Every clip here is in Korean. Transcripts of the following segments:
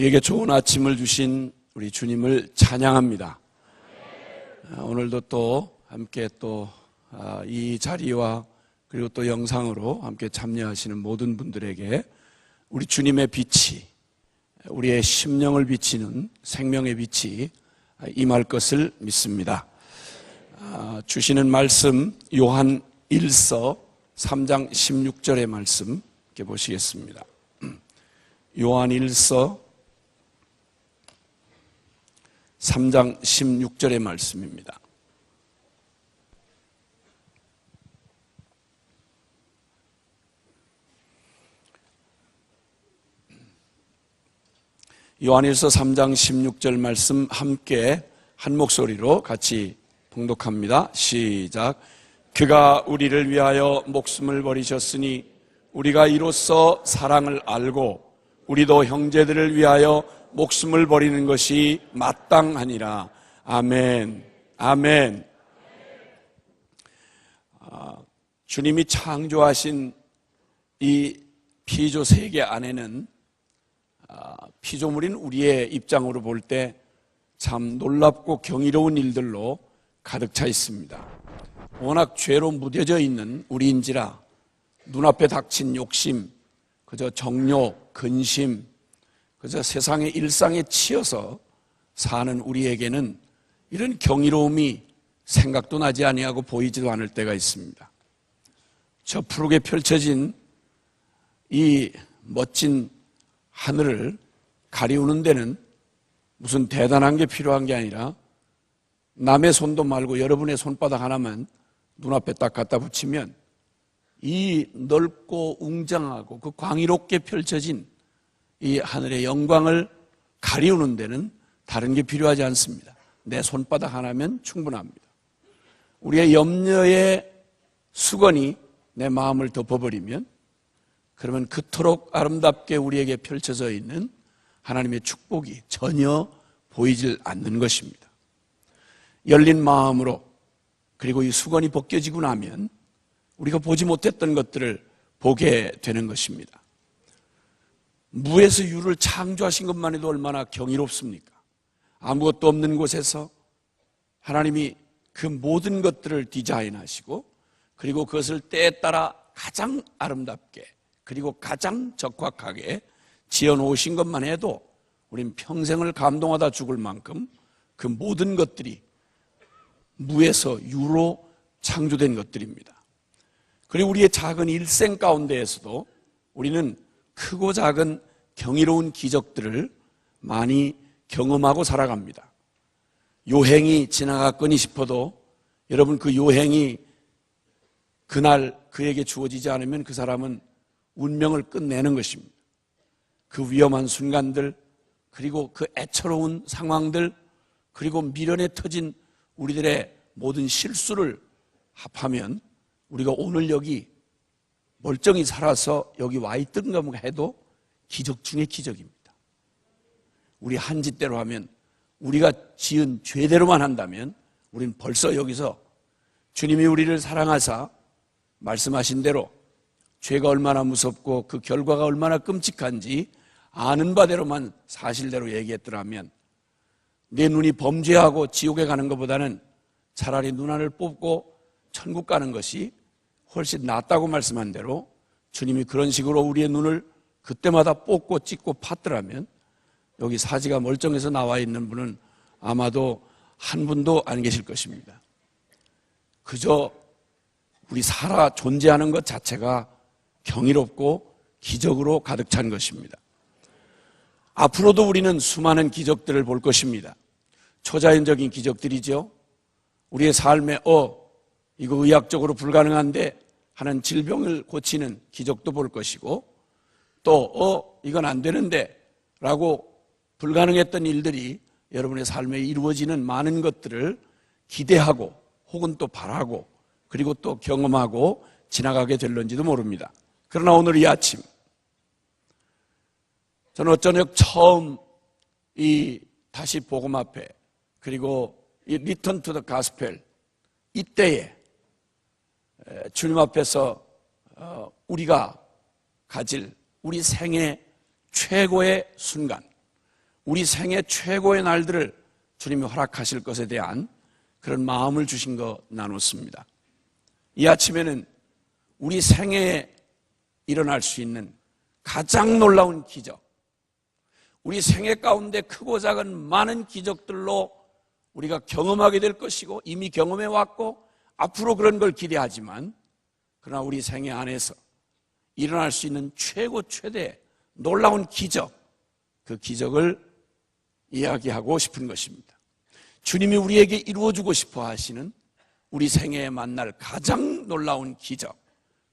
우리에게 좋은 아침을 주신 우리 주님을 찬양합니다. 오늘도 또 함께 이 자리와 그리고 또 영상으로 함께 참여하시는 모든 분들에게 우리 주님의 빛이, 우리의 심령을 비치는 생명의 빛이 임할 것을 믿습니다. 주시는 말씀 요한 1서 3장 16절의 말씀 이렇게 보시겠습니다. 요한 1서 3장 16절의 말씀입니다. 요한일서 3장 16절 말씀 함께 한 목소리로 같이 봉독합니다. 시작. 그가 우리를 위하여 목숨을 버리셨으니 우리가 이로써 사랑을 알고 우리도 형제들을 위하여 목숨을 버리는 것이 마땅하니라. 아멘. 아멘. 주님이 창조하신 이 피조 세계 안에는 피조물인 우리의 입장으로 볼 때 참 놀랍고 경이로운 일들로 가득 차 있습니다. 워낙 죄로 무뎌져 있는 우리인지라 눈앞에 닥친 욕심, 그저 정욕, 근심, 그저 세상의 일상에 치여서 사는 우리에게는 이런 경이로움이 생각도 나지 아니하고 보이지도 않을 때가 있습니다. 저 푸르게 펼쳐진 이 멋진 하늘을 가리우는 데는 무슨 대단한 게 필요한 게 아니라 남의 손도 말고 여러분의 손바닥 하나만 눈앞에 딱 갖다 붙이면 이 넓고 웅장하고 그 광의롭게 펼쳐진 이 하늘의 영광을 가리우는 데는 다른 게 필요하지 않습니다. 내 손바닥 하나면 충분합니다. 우리의 염려의 수건이 내 마음을 덮어버리면 그러면 그토록 아름답게 우리에게 펼쳐져 있는 하나님의 축복이 전혀 보이질 않는 것입니다. 열린 마음으로 그리고 이 수건이 벗겨지고 나면 우리가 보지 못했던 것들을 보게 되는 것입니다. 무에서 유를 창조하신 것만 해도 얼마나 경이롭습니까? 아무것도 없는 곳에서 하나님이 그 모든 것들을 디자인하시고 그리고 그것을 때에 따라 가장 아름답게 그리고 가장 적확하게 지어놓으신 것만 해도 우린 평생을 감동하다 죽을 만큼 그 모든 것들이 무에서 유로 창조된 것들입니다. 그리고 우리의 작은 일생 가운데에서도 우리는 크고 작은 경이로운 기적들을 많이 경험하고 살아갑니다. 요행이 지나갔거니 싶어도 여러분 그 요행이 그날 그에게 주어지지 않으면 그 사람은 운명을 끝내는 것입니다. 그 위험한 순간들 그리고 그 애처로운 상황들 그리고 미련에 터진 우리들의 모든 실수를 합하면 우리가 오늘 여기 멀쩡히 살아서 여기 와 있던가 해도 기적 중에 기적입니다. 우리 한 짓대로 하면 우리가 지은 죄대로만 한다면 우리는 벌써 여기서 주님이 우리를 사랑하사 말씀하신 대로 죄가 얼마나 무섭고 그 결과가 얼마나 끔찍한지 아는 바대로만 사실대로 얘기했더라면 내 눈이 범죄하고 지옥에 가는 것보다는 차라리 눈알을 뽑고 천국 가는 것이 훨씬 낫다고 말씀한 대로 주님이 그런 식으로 우리의 눈을 그때마다 뽑고 찍고 팠더라면 여기 사지가 멀쩡해서 나와 있는 분은 아마도 한 분도 안 계실 것입니다. 그저 우리 살아 존재하는 것 자체가 경이롭고 기적으로 가득 찬 것입니다. 앞으로도 우리는 수많은 기적들을 볼 것입니다. 초자연적인 기적들이죠. 우리의 삶에 이거 의학적으로 불가능한데 하는 질병을 고치는 기적도 볼 것이고 또 이건 안 되는데 라고 불가능했던 일들이 여러분의 삶에 이루어지는 많은 것들을 기대하고 혹은 또 바라고 그리고 또 경험하고 지나가게 될런지도 모릅니다. 그러나 오늘 이 아침 저는 어쩌면 처음 이 다시 복음 앞에 그리고 이 리턴 투 더 가스펠 이때에 주님 앞에서 우리가 가질 우리 생애 최고의 순간 우리 생애 최고의 날들을 주님이 허락하실 것에 대한 그런 마음을 주신 거 나눴습니다. 이 아침에는 우리 생애에 일어날 수 있는 가장 놀라운 기적, 우리 생애 가운데 크고 작은 많은 기적들로 우리가 경험하게 될 것이고 이미 경험해 왔고 앞으로 그런 걸 기대하지만, 그러나 우리 생애 안에서 일어날 수 있는 최고 최대 놀라운 기적, 그 기적을 이야기하고 싶은 것입니다. 주님이 우리에게 이루어주고 싶어 하시는 우리 생애에 만날 가장 놀라운 기적,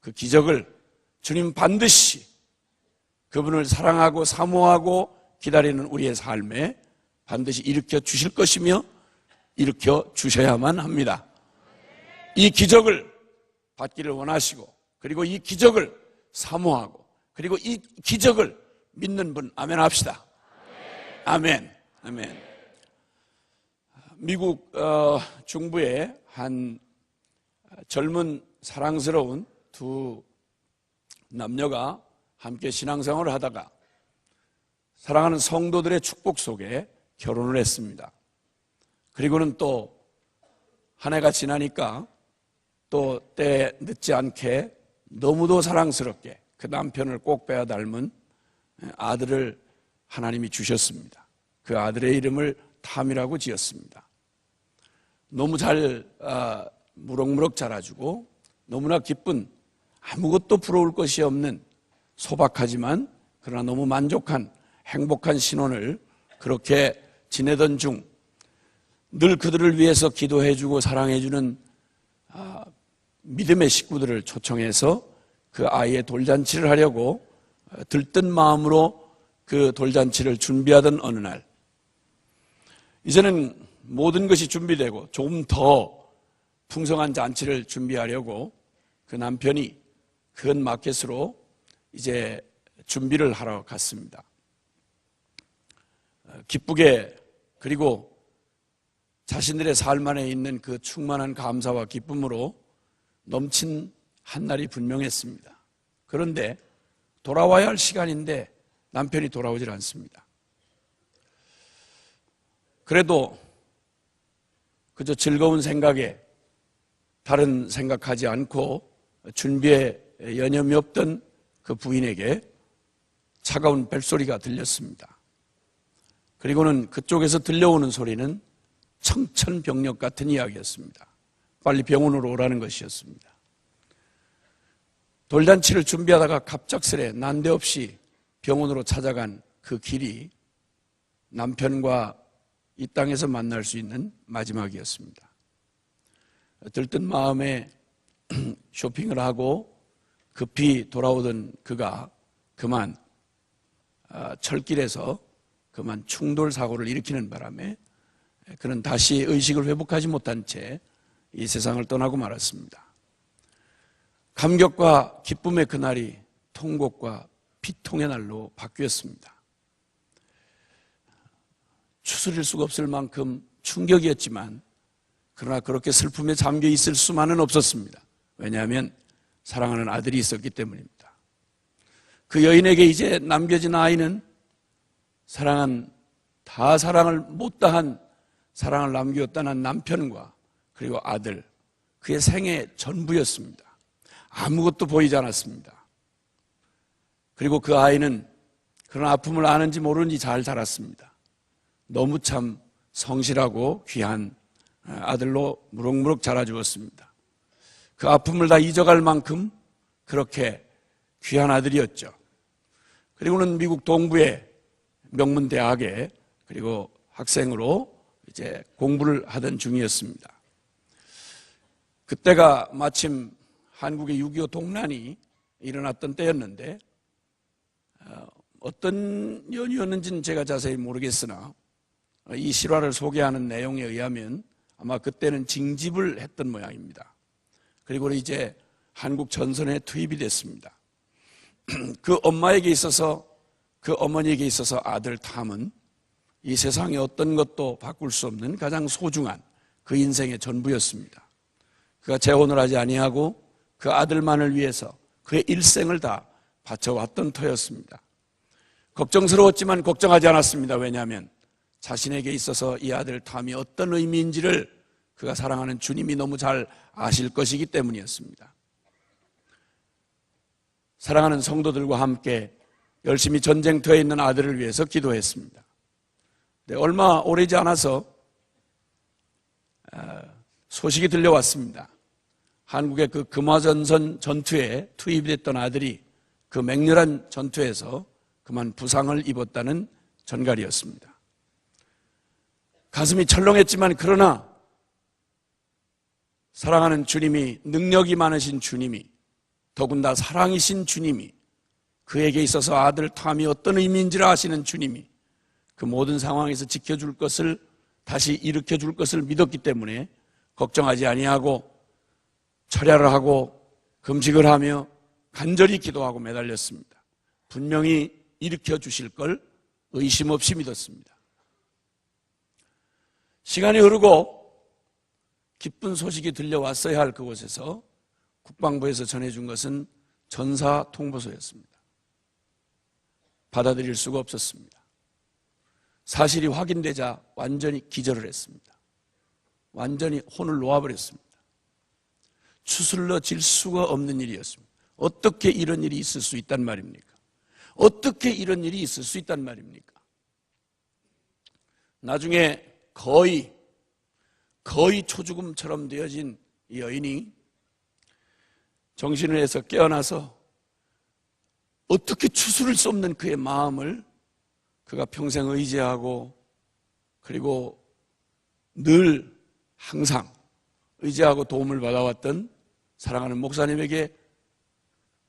그 기적을 주님 반드시 그분을 사랑하고 사모하고 기다리는 우리의 삶에 반드시 일으켜 주실 것이며 일으켜 주셔야만 합니다. 이 기적을 받기를 원하시고, 그리고 이 기적을 사모하고, 그리고 이 기적을 믿는 분 아멘 합시다. 아멘. 아멘. 미국 중부의 한 젊은 사랑스러운 두 남녀가 함께 신앙생활을 하다가 사랑하는 성도들의 축복 속에 결혼을 했습니다. 그리고는 또 한 해가 지나니까 또 때 늦지 않게 너무도 사랑스럽게 그 남편을 꼭 빼어 닮은 아들을 하나님이 주셨습니다. 그 아들의 이름을 탐이라고 지었습니다. 너무 잘 무럭무럭 자라주고 너무나 기쁜, 아무것도 부러울 것이 없는 소박하지만 그러나 너무 만족한 행복한 신혼을 그렇게 지내던 중 늘 그들을 위해서 기도해주고 사랑해주는 믿음의 식구들을 초청해서 그 아이의 돌잔치를 하려고 들뜬 마음으로 그 돌잔치를 준비하던 어느 날, 이제는 모든 것이 준비되고 조금 더 풍성한 잔치를 준비하려고 그 남편이 큰 마켓으로 이제 준비를 하러 갔습니다. 기쁘게, 그리고 자신들의 삶 안에 있는 그 충만한 감사와 기쁨으로 넘친 한날이 분명했습니다. 그런데 돌아와야 할 시간인데 남편이 돌아오질 않습니다. 그래도 그저 즐거운 생각에 다른 생각하지 않고 준비에 여념이 없던 그 부인에게 차가운 벨소리가 들렸습니다. 그리고는 그쪽에서 들려오는 소리는 청천벽력 같은 이야기였습니다. 빨리 병원으로 오라는 것이었습니다. 돌잔치를 준비하다가 갑작스레 난데없이 병원으로 찾아간 그 길이 남편과 이 땅에서 만날 수 있는 마지막이었습니다. 들뜬 마음에 쇼핑을 하고 급히 돌아오던 그가 그만 철길에서 그만 충돌 사고를 일으키는 바람에 그는 다시 의식을 회복하지 못한 채 이 세상을 떠나고 말았습니다. 감격과 기쁨의 그날이 통곡과 비통의 날로 바뀌었습니다. 추스릴 수가 없을 만큼 충격이었지만, 그러나 그렇게 슬픔에 잠겨 있을 수만은 없었습니다. 왜냐하면 사랑하는 아들이 있었기 때문입니다. 그 여인에게 이제 남겨진 아이는 다 사랑을 못다한 사랑을 남겼다는 남편과 그리고 아들, 그의 생애 전부였습니다. 아무것도 보이지 않았습니다. 그리고 그 아이는 그런 아픔을 아는지 모르는지 잘 자랐습니다. 너무 참 성실하고 귀한 아들로 무럭무럭 자라주었습니다. 그 아픔을 다 잊어갈 만큼 그렇게 귀한 아들이었죠. 그리고는 미국 동부의 명문대학에 그리고 학생으로 이제 공부를 하던 중이었습니다. 그때가 마침 한국의 6.25 동란이 일어났던 때였는데, 어떤 연이었는지는 제가 자세히 모르겠으나 이 실화를 소개하는 내용에 의하면 아마 그때는 징집을 했던 모양입니다. 그리고 이제 한국 전선에 투입이 됐습니다. 그 엄마에게 있어서, 그 어머니에게 있어서 아들 탐은 이 세상의 어떤 것도 바꿀 수 없는 가장 소중한 그 인생의 전부였습니다. 그가 재혼을 하지 아니하고 그 아들만을 위해서 그의 일생을 다 바쳐왔던 터였습니다. 걱정스러웠지만 걱정하지 않았습니다. 왜냐하면 자신에게 있어서 이 아들 탐이 어떤 의미인지를 그가 사랑하는 주님이 너무 잘 아실 것이기 때문이었습니다. 사랑하는 성도들과 함께 열심히 전쟁터에 있는 아들을 위해서 기도했습니다. 네, 얼마 오래지 않아서 소식이 들려왔습니다. 한국의 그 금화전선 전투에 투입됐던 아들이 그 맹렬한 전투에서 그만 부상을 입었다는 전갈이었습니다. 가슴이 철렁했지만 그러나 사랑하는 주님이, 능력이 많으신 주님이, 더군다나 사랑이신 주님이, 그에게 있어서 아들 탐이 어떤 의미인지를 아시는 주님이 그 모든 상황에서 지켜줄 것을, 다시 일으켜줄 것을 믿었기 때문에 걱정하지 아니하고 철야를 하고 금식을 하며 간절히 기도하고 매달렸습니다. 분명히 일으켜주실 걸 의심 없이 믿었습니다. 시간이 흐르고 기쁜 소식이 들려왔어야 할 그곳에서 국방부에서 전해준 것은 전사 통보서였습니다. 받아들일 수가 없었습니다. 사실이 확인되자 완전히 기절을 했습니다. 완전히 혼을 놓아버렸습니다. 추슬러질 수가 없는 일이었습니다. 어떻게 이런 일이 있을 수 있단 말입니까? 어떻게 이런 일이 있을 수 있단 말입니까? 나중에 거의 초죽음처럼 되어진 이 여인이 정신을 해서 깨어나서 어떻게 추스를 수 없는 그의 마음을 그가 평생 의지하고 그리고 늘 항상 의지하고 도움을 받아왔던 사랑하는 목사님에게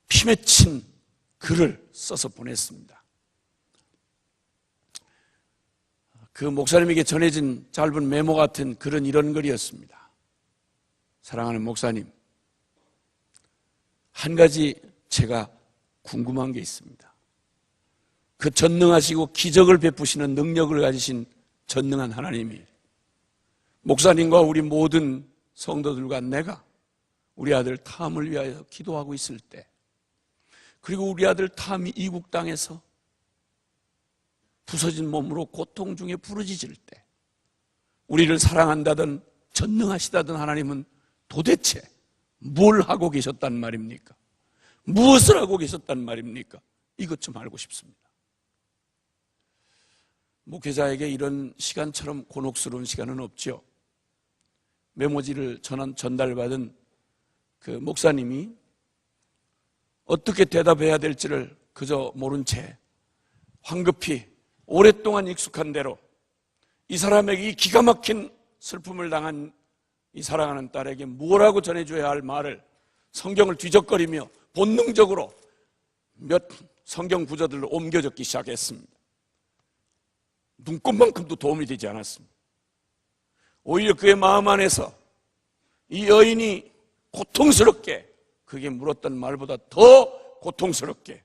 피 맺힌 글을 써서 보냈습니다. 그 목사님에게 전해진 짧은 메모 같은 글은 이런 글이었습니다. 사랑하는 목사님, 한 가지 제가 궁금한 게 있습니다. 그 전능하시고 기적을 베푸시는 능력을 가지신 전능한 하나님이 목사님과 우리 모든 성도들과 내가 우리 아들 탐을 위하여 기도하고 있을 때, 그리고 우리 아들 탐이 이국 땅에서 부서진 몸으로 고통 중에 부르짖을 때 우리를 사랑한다든 전능하시다든 하나님은 도대체 뭘 하고 계셨단 말입니까? 무엇을 하고 계셨단 말입니까? 이것 좀 알고 싶습니다. 목회자에게 이런 시간처럼 곤혹스러운 시간은 없죠. 메모지를 전달받은 그 목사님이 어떻게 대답해야 될지를 그저 모른 채 황급히 오랫동안 익숙한 대로 이 사람에게 이 기가 막힌 슬픔을 당한 이 사랑하는 딸에게 뭐라고 전해줘야 할 말을 성경을 뒤적거리며 본능적으로 몇 성경 구절들로 옮겨 적기 시작했습니다. 눈꼽만큼도 도움이 되지 않았습니다. 오히려 그의 마음 안에서 이 여인이 고통스럽게 그게 물었던 말보다 더 고통스럽게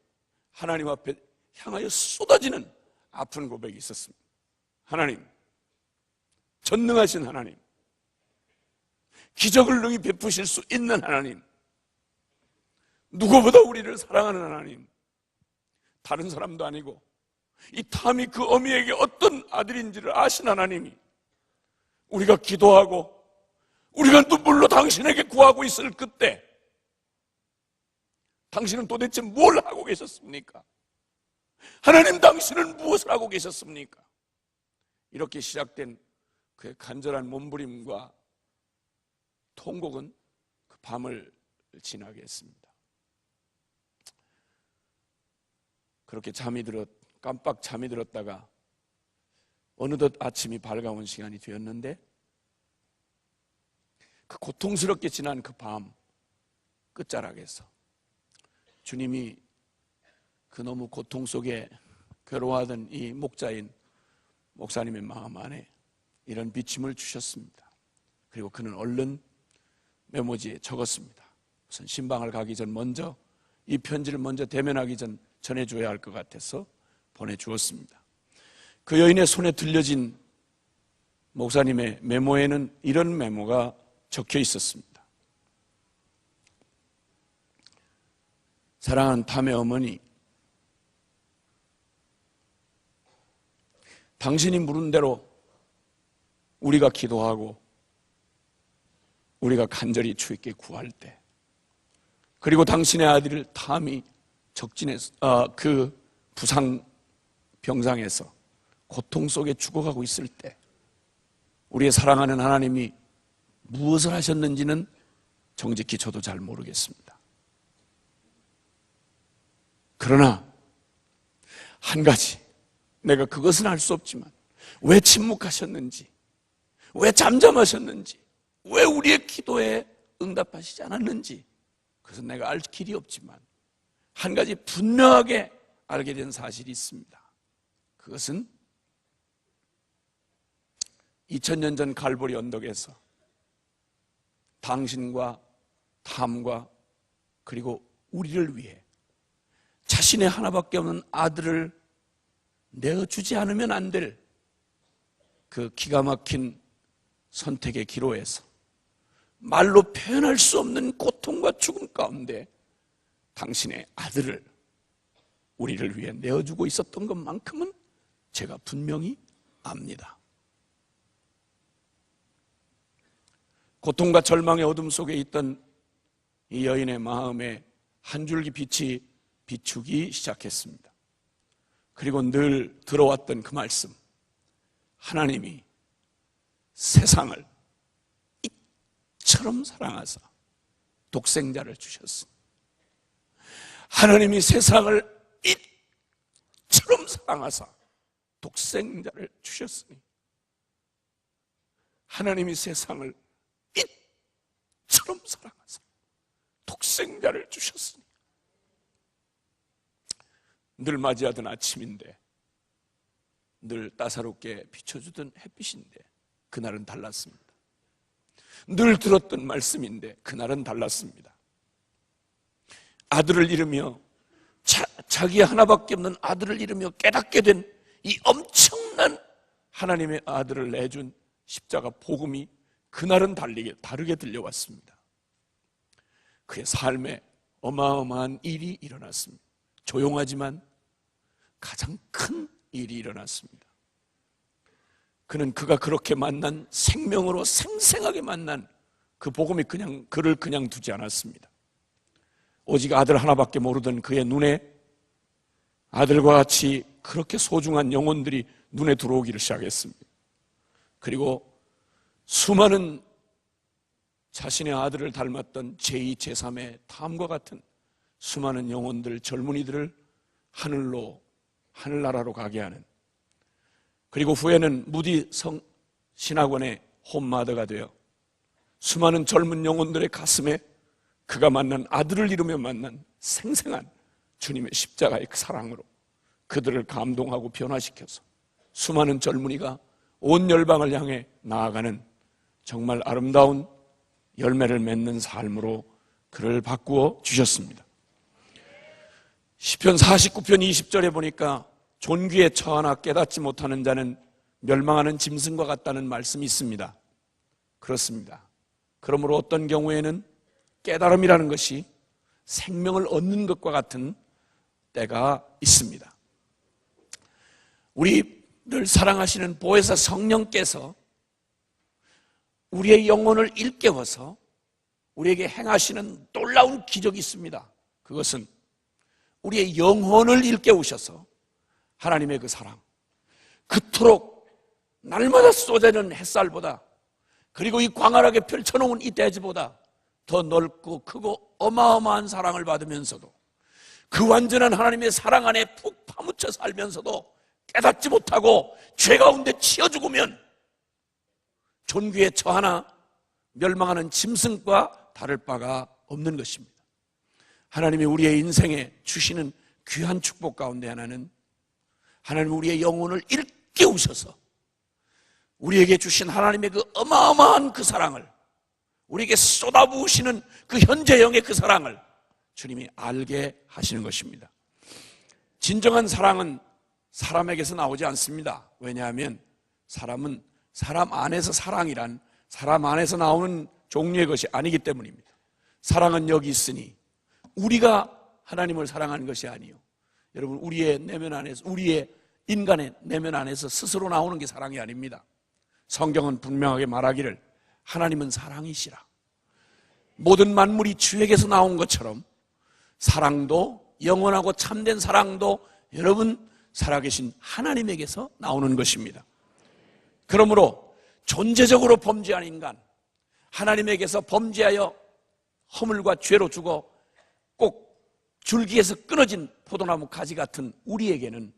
하나님 앞에 향하여 쏟아지는 아픈 고백이 있었습니다. 하나님, 전능하신 하나님, 기적을 능히 베푸실 수 있는 하나님, 누구보다 우리를 사랑하는 하나님, 다른 사람도 아니고 이 탐이 그 어미에게 어떤 아들인지를 아신 하나님이 우리가 기도하고 우리가 눈물로 당신에게 구하고 있을 그때 당신은 도대체 뭘 하고 계셨습니까? 하나님, 당신은 무엇을 하고 계셨습니까? 이렇게 시작된 그의 간절한 몸부림과 통곡은 그 밤을 지나게 했습니다. 그렇게 깜빡 잠이 들었다가 어느덧 아침이 밝아온 시간이 되었는데 그 고통스럽게 지난 그 밤 끝자락에서 주님이 그 너무 고통 속에 괴로워하던 이 목자인 목사님의 마음 안에 이런 비침을 주셨습니다. 그리고 그는 얼른 메모지에 적었습니다. 우선 신방을 가기 전 먼저 이 편지를 먼저 대면하기 전 전해줘야 할 것 같아서 보내주었습니다. 그 여인의 손에 들려진 목사님의 메모에는 이런 메모가 적혀 있었습니다. 사랑하는 탐의 어머니, 당신이 물은 대로 우리가 기도하고 우리가 간절히 주께 구할 때, 그리고 당신의 아들을 탐이 적진에서 그 부상 병상에서 고통 속에 죽어가고 있을 때 우리의 사랑하는 하나님이 무엇을 하셨는지는 정직히 저도 잘 모르겠습니다. 그러나 한 가지, 내가 그것은 알 수 없지만 왜 침묵하셨는지, 왜 잠잠하셨는지, 왜 우리의 기도에 응답하시지 않았는지, 그것은 내가 알 길이 없지만 한 가지 분명하게 알게 된 사실이 있습니다. 그것은 2000년 전 갈보리 언덕에서 당신과 탐과 그리고 우리를 위해 자신의 하나밖에 없는 아들을 내어주지 않으면 안 될 그 기가 막힌 선택의 기로에서 말로 표현할 수 없는 고통과 죽음 가운데 당신의 아들을 우리를 위해 내어주고 있었던 것만큼은 제가 분명히 압니다. 고통과 절망의 어둠 속에 있던 이 여인의 마음에 한 줄기 빛이 비추기 시작했습니다. 그리고 늘 들어왔던 그 말씀, 하나님이 세상을 이처럼 사랑하사 독생자를 주셨습니다. 하나님이 세상을 이처럼 사랑하사 독생자를 주셨으니, 하나님이 세상을 이처럼 사랑하사 독생자를 주셨으니, 늘 맞이하던 아침인데, 늘 따사롭게 비춰주던 햇빛인데 그날은 달랐습니다. 늘 들었던 말씀인데 그날은 달랐습니다. 아들을 잃으며 자기 하나밖에 없는 아들을 잃으며 깨닫게 된 이 엄청난 하나님의 아들을 내준 십자가 복음이 그날은 다르게 들려왔습니다. 그의 삶에 어마어마한 일이 일어났습니다. 조용하지만 가장 큰 일이 일어났습니다. 그가 그렇게 만난, 생명으로 생생하게 만난 그 복음이 그를 그냥 두지 않았습니다. 오직 아들 하나밖에 모르던 그의 눈에 아들과 같이 그렇게 소중한 영혼들이 눈에 들어오기를 시작했습니다. 그리고 수많은 자신의 아들을 닮았던 제2, 제3의 탐과 같은 수많은 영혼들, 젊은이들을 하늘나라로 가게 하는, 그리고 후에는 무디 신학원의 홈마더가 되어 수많은 젊은 영혼들의 가슴에 그가 만난 아들을 이루며 만난 생생한 주님의 십자가의 그 사랑으로 그들을 감동하고 변화시켜서 수많은 젊은이가 온 열방을 향해 나아가는 정말 아름다운 열매를 맺는 삶으로 그를 바꾸어 주셨습니다. 시편 49편 20절에 보니까 존귀에 처하나 깨닫지 못하는 자는 멸망하는 짐승과 같다는 말씀이 있습니다. 그렇습니다. 그러므로 어떤 경우에는 깨달음이라는 것이 생명을 얻는 것과 같은 때가 있습니다. 우리를 사랑하시는 보혜사 성령께서 우리의 영혼을 일깨워서 우리에게 행하시는 놀라운 기적이 있습니다. 그것은 우리의 영혼을 일깨우셔서 하나님의 그 사랑, 그토록 날마다 쏟아지는 햇살보다, 그리고 이 광활하게 펼쳐놓은 이 대지보다 더 넓고 크고 어마어마한 사랑을 받으면서도 그 완전한 하나님의 사랑 안에 푹 파묻혀 살면서도 깨닫지 못하고 죄 가운데 치여 죽으면 존귀에 처하나 멸망하는 짐승과 다를 바가 없는 것입니다. 하나님이 우리의 인생에 주시는 귀한 축복 가운데 하나는 하나님이 우리의 영혼을 일깨우셔서 우리에게 주신 하나님의 그 어마어마한 그 사랑을, 우리에게 쏟아부으시는 그 현재형의 그 사랑을 주님이 알게 하시는 것입니다. 진정한 사랑은 사람에게서 나오지 않습니다. 왜냐하면 사람은 사람 안에서 사랑이란 사람 안에서 나오는 종류의 것이 아니기 때문입니다. 사랑은 여기 있으니 우리가 하나님을 사랑하는 것이 아니요, 여러분, 우리의 내면 안에서, 우리의 인간의 내면 안에서 스스로 나오는 게 사랑이 아닙니다. 성경은 분명하게 말하기를 하나님은 사랑이시라. 모든 만물이 주에게서 나온 것처럼 사랑도, 영원하고 참된 사랑도 여러분 살아계신 하나님에게서 나오는 것입니다. 그러므로 존재적으로 범죄한 인간, 하나님에게서 범죄하여 허물과 죄로 죽어 꼭 줄기에서 끊어진 포도나무 가지 같은 우리에게는,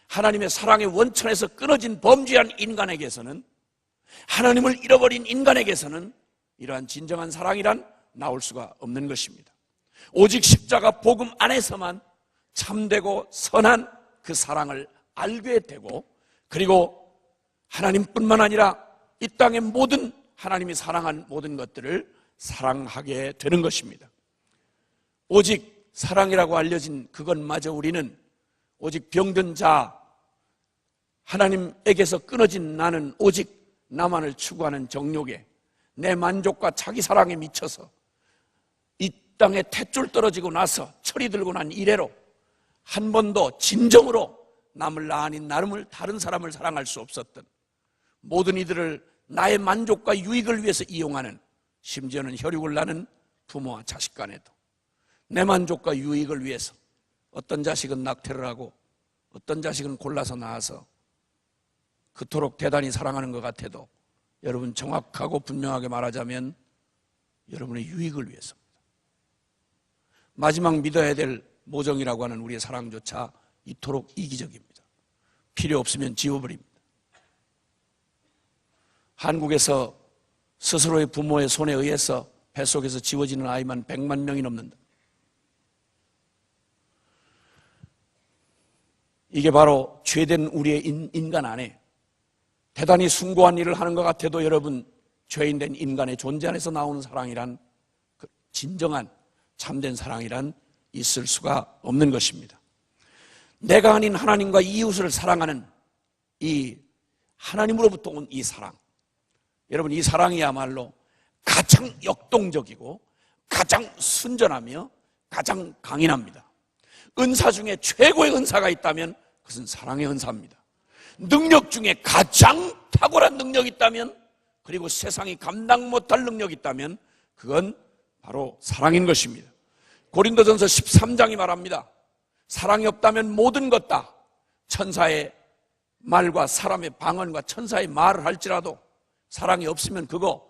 하나님의 사랑의 원천에서 끊어진 범죄한 인간에게서는, 하나님을 잃어버린 인간에게서는 이러한 진정한 사랑이란 나올 수가 없는 것입니다. 오직 십자가 복음 안에서만 참되고 선한 그 사랑을 알게 되고, 그리고 하나님뿐만 아니라 이 땅의 모든 하나님이 사랑한 모든 것들을 사랑하게 되는 것입니다. 오직 사랑이라고 알려진 그것마저 우리는 오직 병든 자, 하나님에게서 끊어진 나는 오직 나만을 추구하는 정욕에, 내 만족과 자기 사랑에 미쳐서 이 땅에 탯줄 떨어지고 나서 철이 들고 난 이래로 한 번도 진정으로 남을 나 아닌 나름을, 다른 사람을 사랑할 수 없었던, 모든 이들을 나의 만족과 유익을 위해서 이용하는, 심지어는 혈육을 낳는 부모와 자식 간에도 내 만족과 유익을 위해서 어떤 자식은 낙태를 하고 어떤 자식은 골라서 낳아서 그토록 대단히 사랑하는 것 같아도 여러분 정확하고 분명하게 말하자면 여러분의 유익을 위해서입니다. 마지막 믿어야 될 모정이라고 하는 우리의 사랑조차 이토록 이기적입니다. 필요 없으면 지워버립니다. 한국에서 스스로의 부모의 손에 의해서 뱃속에서 지워지는 아이만 100만 명이 넘는다. 이게 바로 죄된 우리의 인간 안에 대단히 숭고한 일을 하는 것 같아도 여러분 죄인된 인간의 존재 안에서 나오는 사랑이란, 그 진정한 참된 사랑이란 있을 수가 없는 것입니다. 내가 아닌 하나님과 이웃을 사랑하는 이 하나님으로부터 온 이 사랑, 여러분 이 사랑이야말로 가장 역동적이고 가장 순전하며 가장 강인합니다. 은사 중에 최고의 은사가 있다면 그것은 사랑의 은사입니다. 능력 중에 가장 탁월한 능력이 있다면, 그리고 세상이 감당 못할 능력이 있다면 그건 바로 사랑인 것입니다. 고린도전서 13장이 말합니다. 사랑이 없다면 모든 것 다, 천사의 말과 사람의 방언과 천사의 말을 할지라도 사랑이 없으면 그거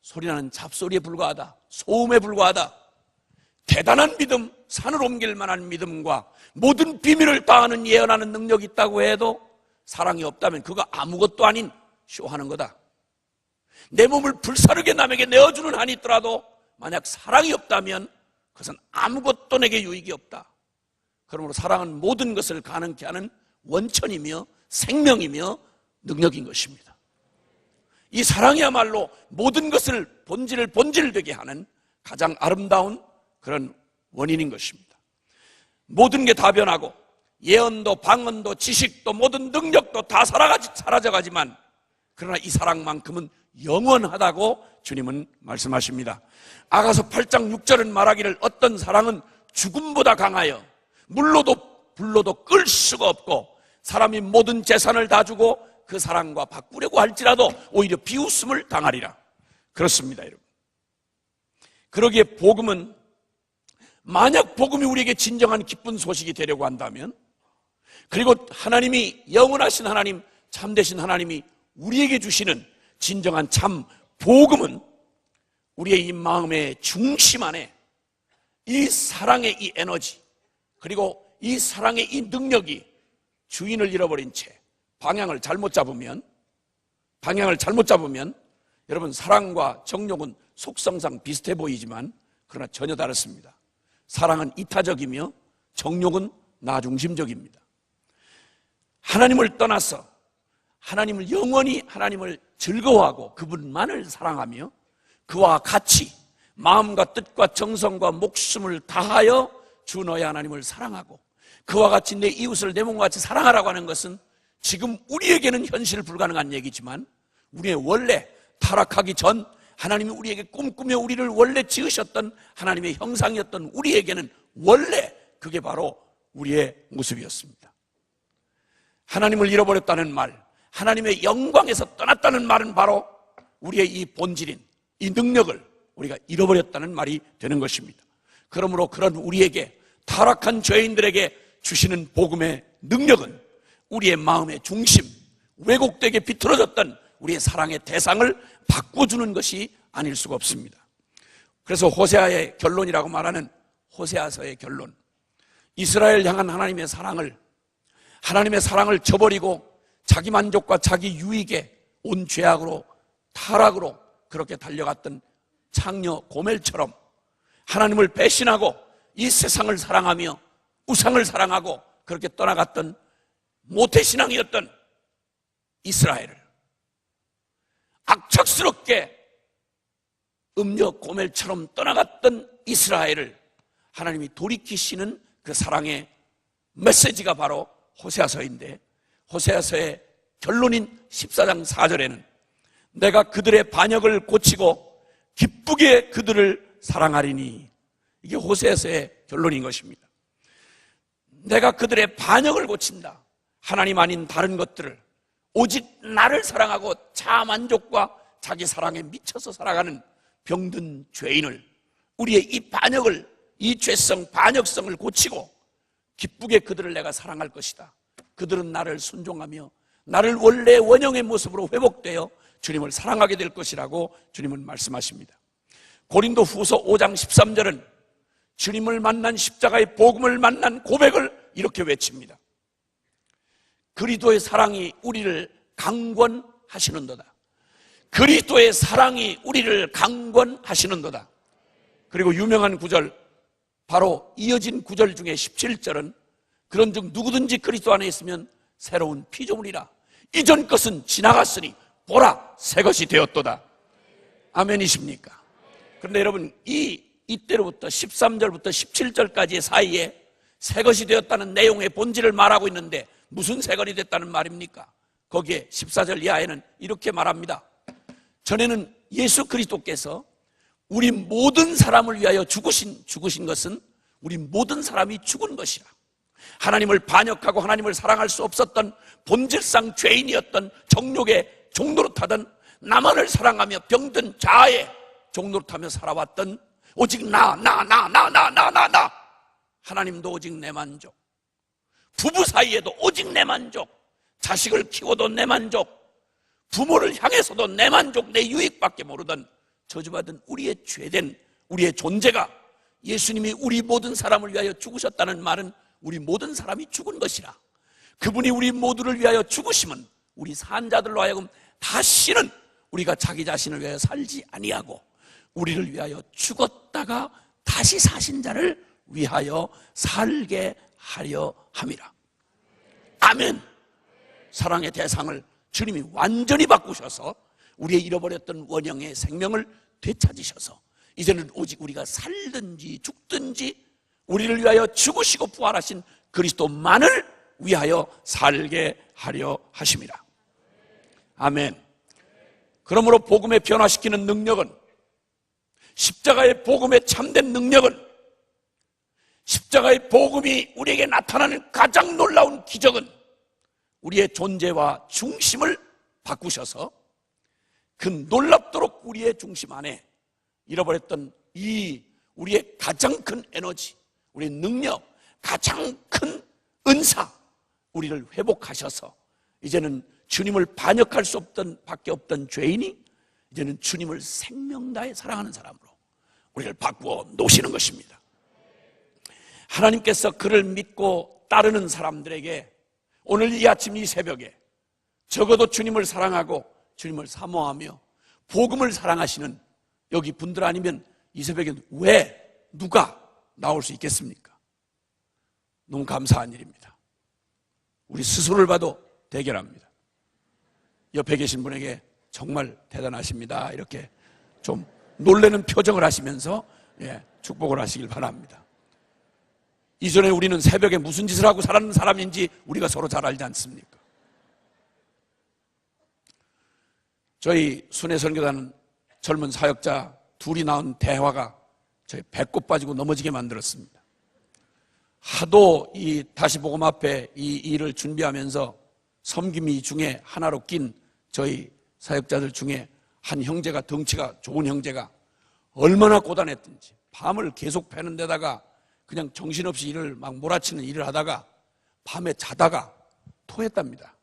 소리나는 잡소리에 불과하다, 소음에 불과하다. 대단한 믿음, 산을 옮길 만한 믿음과 모든 비밀을 다 아는 예언하는 능력이 있다고 해도 사랑이 없다면 그거 아무것도 아닌 쇼하는 거다. 내 몸을 불사르게 남에게 내어주는 한이 있더라도 만약 사랑이 없다면 그것은 아무것도 내게 유익이 없다. 그러므로 사랑은 모든 것을 가능케 하는 원천이며 생명이며 능력인 것입니다. 이 사랑이야말로 모든 것을 본질되게 하는 가장 아름다운 그런 원인인 것입니다. 모든 게 다 변하고 예언도 방언도 지식도 모든 능력도 다 사라져가지만 그러나 이 사랑만큼은 영원하다고 주님은 말씀하십니다. 아가서 8장 6절은 말하기를 어떤 사랑은 죽음보다 강하여 물로도 불로도 끌 수가 없고 사람이 모든 재산을 다 주고 그 사랑과 바꾸려고 할지라도 오히려 비웃음을 당하리라. 그렇습니다, 여러분. 그러기에 복음은, 만약 복음이 우리에게 진정한 기쁜 소식이 되려고 한다면, 그리고 하나님이, 영원하신 하나님, 참되신 하나님이 우리에게 주시는 진정한 참 복음은 우리의 이 마음의 중심 안에 이 사랑의 이 에너지, 그리고 이 사랑의 이 능력이 주인을 잃어버린 채 방향을 잘못 잡으면 여러분 사랑과 정욕은 속성상 비슷해 보이지만 그러나 전혀 다릅니다. 사랑은 이타적이며 정욕은 나중심적입니다. 하나님을 떠나서 하나님을 영원히 하나님을 즐거워하고 그분만을 사랑하며 그와 같이 마음과 뜻과 정성과 목숨을 다하여 주 너의 하나님을 사랑하고 그와 같이 내 이웃을 내 몸과 같이 사랑하라고 하는 것은 지금 우리에게는 현실 불가능한 얘기지만 우리의 원래 타락하기 전 하나님이 우리에게 꿈꾸며 우리를 원래 지으셨던 하나님의 형상이었던 우리에게는 원래 그게 바로 우리의 모습이었습니다. 하나님을 잃어버렸다는 말, 하나님의 영광에서 떠났다는 말은 바로 우리의 이 본질인 이 능력을 우리가 잃어버렸다는 말이 되는 것입니다. 그러므로 그런 우리에게, 타락한 죄인들에게 주시는 복음의 능력은 우리의 마음의 중심, 왜곡되게 비틀어졌던 우리의 사랑의 대상을 바꿔주는 것이 아닐 수가 없습니다. 그래서 호세아의 결론이라고 말하는 호세아서의 결론, 이스라엘 향한 하나님의 사랑을 저버리고 자기 만족과 자기 유익에 온 죄악으로, 타락으로 그렇게 달려갔던 창녀 고멜처럼 하나님을 배신하고 이 세상을 사랑하며 우상을 사랑하고 그렇게 떠나갔던 모태신앙이었던 이스라엘을, 악착스럽게 음녀 고멜처럼 떠나갔던 이스라엘을 하나님이 돌이키시는 그 사랑의 메시지가 바로 호세아서인데, 호세아서의 결론인 14장 4절에는 내가 그들의 반역을 고치고 기쁘게 그들을 사랑하리니, 이게 호세아서의 결론인 것입니다. 내가 그들의 반역을 고친다. 하나님 아닌 다른 것들을, 오직 나를 사랑하고 자만족과 자기 사랑에 미쳐서 살아가는 병든 죄인을, 우리의 이 반역을, 이 죄성, 반역성을 고치고 기쁘게 그들을 내가 사랑할 것이다. 그들은 나를 순종하며 나를 원래 원형의 모습으로 회복되어 주님을 사랑하게 될 것이라고 주님은 말씀하십니다. 고린도 후서 5장 13절은 주님을 만난, 십자가의 복음을 만난 고백을 이렇게 외칩니다. 그리스도의 사랑이 우리를 강권하시는도다. 그리스도의 사랑이 우리를 강권하시는도다. 그리고 유명한 구절, 바로 이어진 구절 중에 17절은 그런즉 누구든지 그리스도 안에 있으면 새로운 피조물이라. 이전 것은 지나갔으니 보라 새 것이 되었도다. 아멘이십니까? 그런데 여러분, 이때로부터 13절부터 17절까지의 사이에 새 것이 되었다는 내용의 본질을 말하고 있는데 무슨 새 것이 됐다는 말입니까? 거기에 14절 이하에는 이렇게 말합니다. 전에는 예수 그리스도께서 우리 모든 사람을 위하여 죽으신 것은 우리 모든 사람이 죽은 것이라. 하나님을 반역하고 하나님을 사랑할 수 없었던 본질상 죄인이었던 정욕의 종노릇하던, 나만을 사랑하며 병든 자아의 종노릇하며 살아왔던, 오직 나 하나님도 오직 내 만족, 부부 사이에도 오직 내 만족, 자식을 키워도 내 만족, 부모를 향해서도 내 만족, 내 유익밖에 모르던 저주받은 우리의 죄된 우리의 존재가, 예수님이 우리 모든 사람을 위하여 죽으셨다는 말은 우리 모든 사람이 죽은 것이라. 그분이 우리 모두를 위하여 죽으심은 우리 산 자들로 하여금 다시는 우리가 자기 자신을 위하여 살지 아니하고 우리를 위하여 죽었다가 다시 사신 자를 위하여 살게 하려 함이라. 아멘. 사랑의 대상을 주님이 완전히 바꾸셔서 우리의 잃어버렸던 원형의 생명을 되찾으셔서 이제는 오직 우리가 살든지 죽든지 우리를 위하여 죽으시고 부활하신 그리스도만을 위하여 살게 하려 하심이라. 아멘. 그러므로 복음에 변화시키는 능력은, 십자가의 복음의 참된 능력은, 십자가의 복음이 우리에게 나타나는 가장 놀라운 기적은 우리의 존재와 중심을 바꾸셔서 그 놀랍도록 우리의 중심 안에 잃어버렸던 이 우리의 가장 큰 에너지, 우리의 능력, 가장 큰 은사, 우리를 회복하셔서 이제는 주님을 반역할 수 밖에 없던 죄인이 이제는 주님을 생명 다해 사랑하는 사람으로 우리를 바꾸어 놓으시는 것입니다. 하나님께서 그를 믿고 따르는 사람들에게 오늘 이 아침 이 새벽에 적어도 주님을 사랑하고 주님을 사모하며 복음을 사랑하시는 여기 분들 아니면 이 새벽에 왜 누가 나올 수 있겠습니까? 너무 감사한 일입니다. 우리 스스로를 봐도 대견합니다. 옆에 계신 분에게 정말 대단하십니다, 이렇게 좀 놀라는 표정을 하시면서 축복을 하시길 바랍니다. 이전에 우리는 새벽에 무슨 짓을 하고 살았는 사람인지 우리가 서로 잘 알지 않습니까? 저희 순회선교단은 젊은 사역자 둘이 나온 대화가 저희 배꼽 빠지고 넘어지게 만들었습니다. 하도 이 다시 복음 앞에 이 일을 준비하면서 섬김이 중에 하나로 낀 저희 사역자들 중에 한 형제가, 덩치가 좋은 형제가 얼마나 고단했든지 밤을 계속 패는 데다가 그냥 정신없이 일을 막 몰아치는 일을 하다가 밤에 자다가 토했답니다.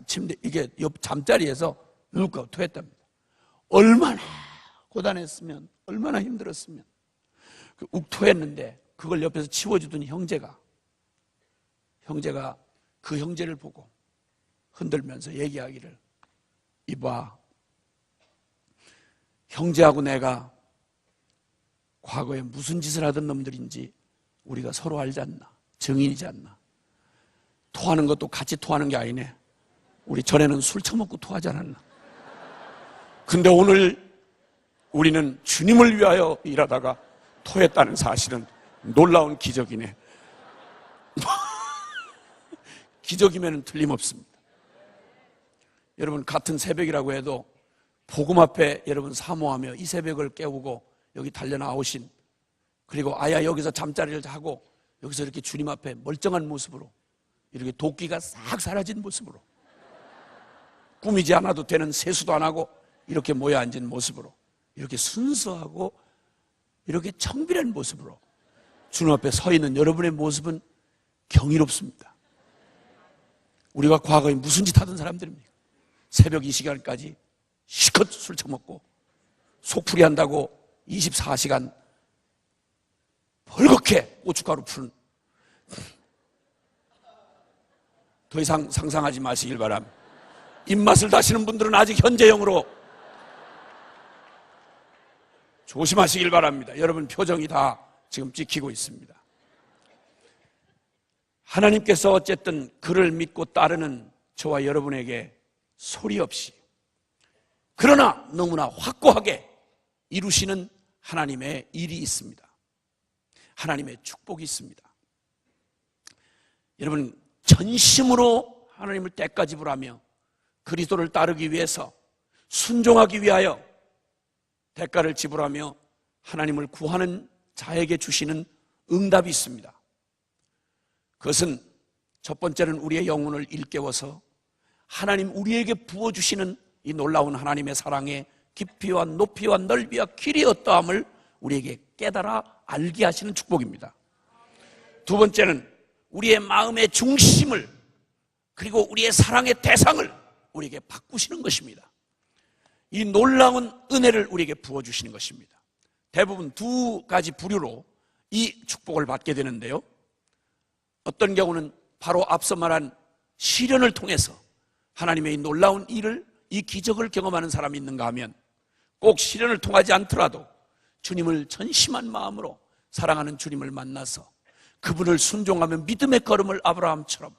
침대, 이게 옆 잠자리에서 누울까 토했답니다. 얼마나 고단했으면, 얼마나 힘들었으면. 욱 토했는데 그걸 옆에서 치워주던 형제가 그 형제를 보고 흔들면서 얘기하기를, 이봐, 형제하고 내가 과거에 무슨 짓을 하던 놈들인지 우리가 서로 알지 않나, 증인이지 않나. 토하는 것도 같이 토하는 게 아니네. 우리 전에는 술 처먹고 토하지 않았나. 근데 오늘 우리는 주님을 위하여 일하다가 토했다는 사실은 놀라운 기적이네. 기적이면 틀림없습니다. 여러분, 같은 새벽이라고 해도 복음 앞에 여러분 사모하며 이 새벽을 깨우고 여기 달려나오신, 그리고 아야 여기서 잠자리를 하고 여기서 이렇게 주님 앞에 멀쩡한 모습으로, 이렇게 도끼가 싹 사라진 모습으로, 꾸미지 않아도 되는 세수도 안 하고 이렇게 모여 앉은 모습으로, 이렇게 순수하고 이렇게 청빈한 모습으로 주님 앞에 서 있는 여러분의 모습은 경이롭습니다. 우리가 과거에 무슨 짓 하던 사람들입니까? 새벽 이 시간까지 실컷 술 처먹고 속풀이 한다고 24시간 벌겋게 고춧가루 푸는, 더 이상 상상하지 마시길 바랍니다. 입맛을 다시는 분들은 아직 현재형으로 조심하시길 바랍니다. 여러분 표정이 다 지금 찍히고 있습니다. 하나님께서 어쨌든 그를 믿고 따르는 저와 여러분에게 소리 없이, 그러나 너무나 확고하게 이루시는 하나님의 일이 있습니다. 하나님의 축복이 있습니다. 여러분, 전심으로 하나님을 때까지불하며 그리스도를 따르기 위해서, 순종하기 위하여 대가를 지불하며 하나님을 구하는 자에게 주시는 응답이 있습니다. 그것은 첫 번째는 우리의 영혼을 일깨워서 하나님 우리에게 부어주시는 이 놀라운 하나님의 사랑의 깊이와 높이와 넓이와 길이 어떠함을 우리에게 깨달아 알게 하시는 축복입니다. 두 번째는 우리의 마음의 중심을, 그리고 우리의 사랑의 대상을 우리에게 바꾸시는 것입니다. 이 놀라운 은혜를 우리에게 부어주시는 것입니다. 대부분 두 가지 부류로 이 축복을 받게 되는데요, 어떤 경우는 바로 앞서 말한 시련을 통해서 하나님의 이 놀라운 일을, 이 기적을 경험하는 사람이 있는가 하면, 꼭 시련을 통하지 않더라도 주님을 전심한 마음으로 사랑하는 주님을 만나서 그분을 순종하며 믿음의 걸음을 아브라함처럼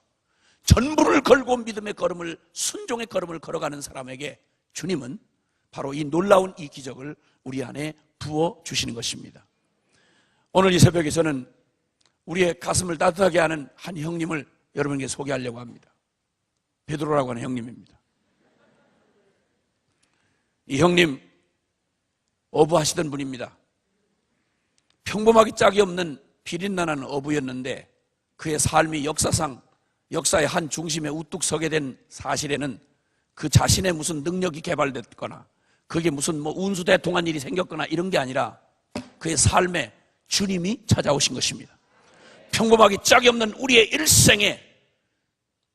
전부를 걸고 믿음의 걸음을, 순종의 걸음을 걸어가는 사람에게 주님은 바로 이 놀라운 이 기적을 우리 안에 부어주시는 것입니다. 오늘 이 새벽에 저는 우리의 가슴을 따뜻하게 하는 한 형님을 여러분에게 소개하려고 합니다. 베드로라고 하는 형님입니다. 이 형님 어부하시던 분입니다. 평범하기 짝이 없는 비린내나는 어부였는데 그의 삶이 역사의 한 중심에 우뚝 서게 된 사실에는 그 자신의 무슨 능력이 개발됐거나 그게 무슨 운수대통한 일이 생겼거나 이런 게 아니라 그의 삶에 주님이 찾아오신 것입니다. 평범하기 짝이 없는 우리의 일생에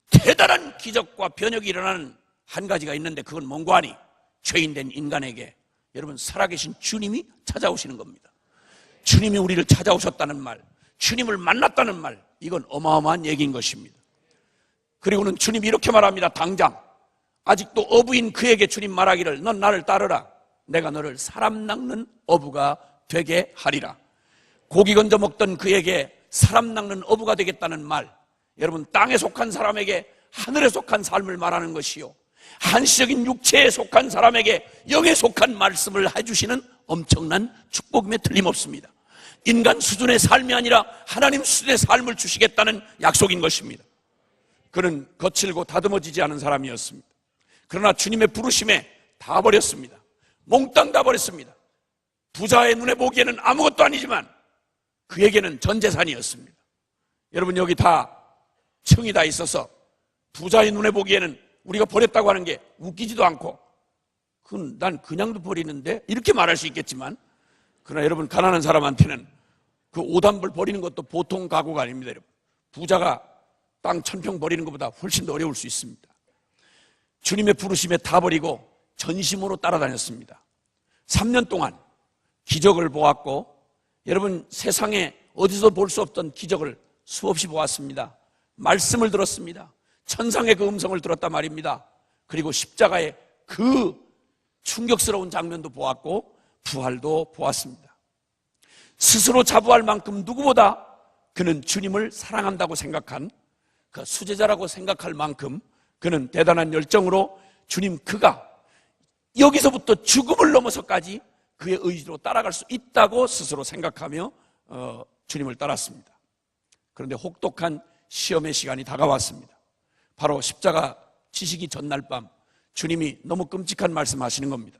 대단한 기적과 변혁이 일어나는 한 가지가 있는데, 그건 뭔고 하니 죄인된 인간에게 여러분 살아계신 주님이 찾아오시는 겁니다. 주님이 우리를 찾아오셨다는 말, 주님을 만났다는 말, 이건 어마어마한 얘기인 것입니다. 그리고는 주님이 이렇게 말합니다. 당장 아직도 어부인 그에게 주님 말하기를, 넌 나를 따르라. 내가 너를 사람 낚는 어부가 되게 하리라. 고기 건져 먹던 그에게 사람 낚는 어부가 되겠다는 말, 여러분 땅에 속한 사람에게 하늘에 속한 삶을 말하는 것이요, 한시적인 육체에 속한 사람에게 영에 속한 말씀을 해주시는 엄청난 축복임에 틀림없습니다. 인간 수준의 삶이 아니라 하나님 수준의 삶을 주시겠다는 약속인 것입니다. 그는 거칠고 다듬어지지 않은 사람이었습니다. 그러나 주님의 부르심에 다 버렸습니다. 몽땅 다 버렸습니다. 부자의 눈에 보기에는 아무것도 아니지만 그에게는 전 재산이었습니다. 여러분 여기 다 층이 다 있어서 부자의 눈에 보기에는 우리가 버렸다고 하는 게 웃기지도 않고, 그건 난 그냥도 버리는데 이렇게 말할 수 있겠지만, 그러나 여러분, 가난한 사람한테는 그 오단벌 버리는 것도 보통 가구가 아닙니다. 여러분, 부자가 땅 1000평 버리는 것보다 훨씬 더 어려울 수 있습니다. 주님의 부르심에 다 버리고 전심으로 따라다녔습니다. 3년 동안 기적을 보았고, 여러분, 세상에 어디서 볼 수 없던 기적을 수없이 보았습니다. 말씀을 들었습니다. 천상의 그 음성을 들었단 말입니다. 그리고 십자가의 그 충격스러운 장면도 보았고 부활도 보았습니다. 스스로 자부할 만큼 누구보다 그는 주님을 사랑한다고 생각한, 그 수제자라고 생각할 만큼 그는 대단한 열정으로 주님, 그가 여기서부터 죽음을 넘어서까지 그의 의지로 따라갈 수 있다고 스스로 생각하며 주님을 따랐습니다. 그런데 혹독한 시험의 시간이 다가왔습니다. 바로 십자가 지시기 전날 밤, 주님이 너무 끔찍한 말씀하시는 겁니다.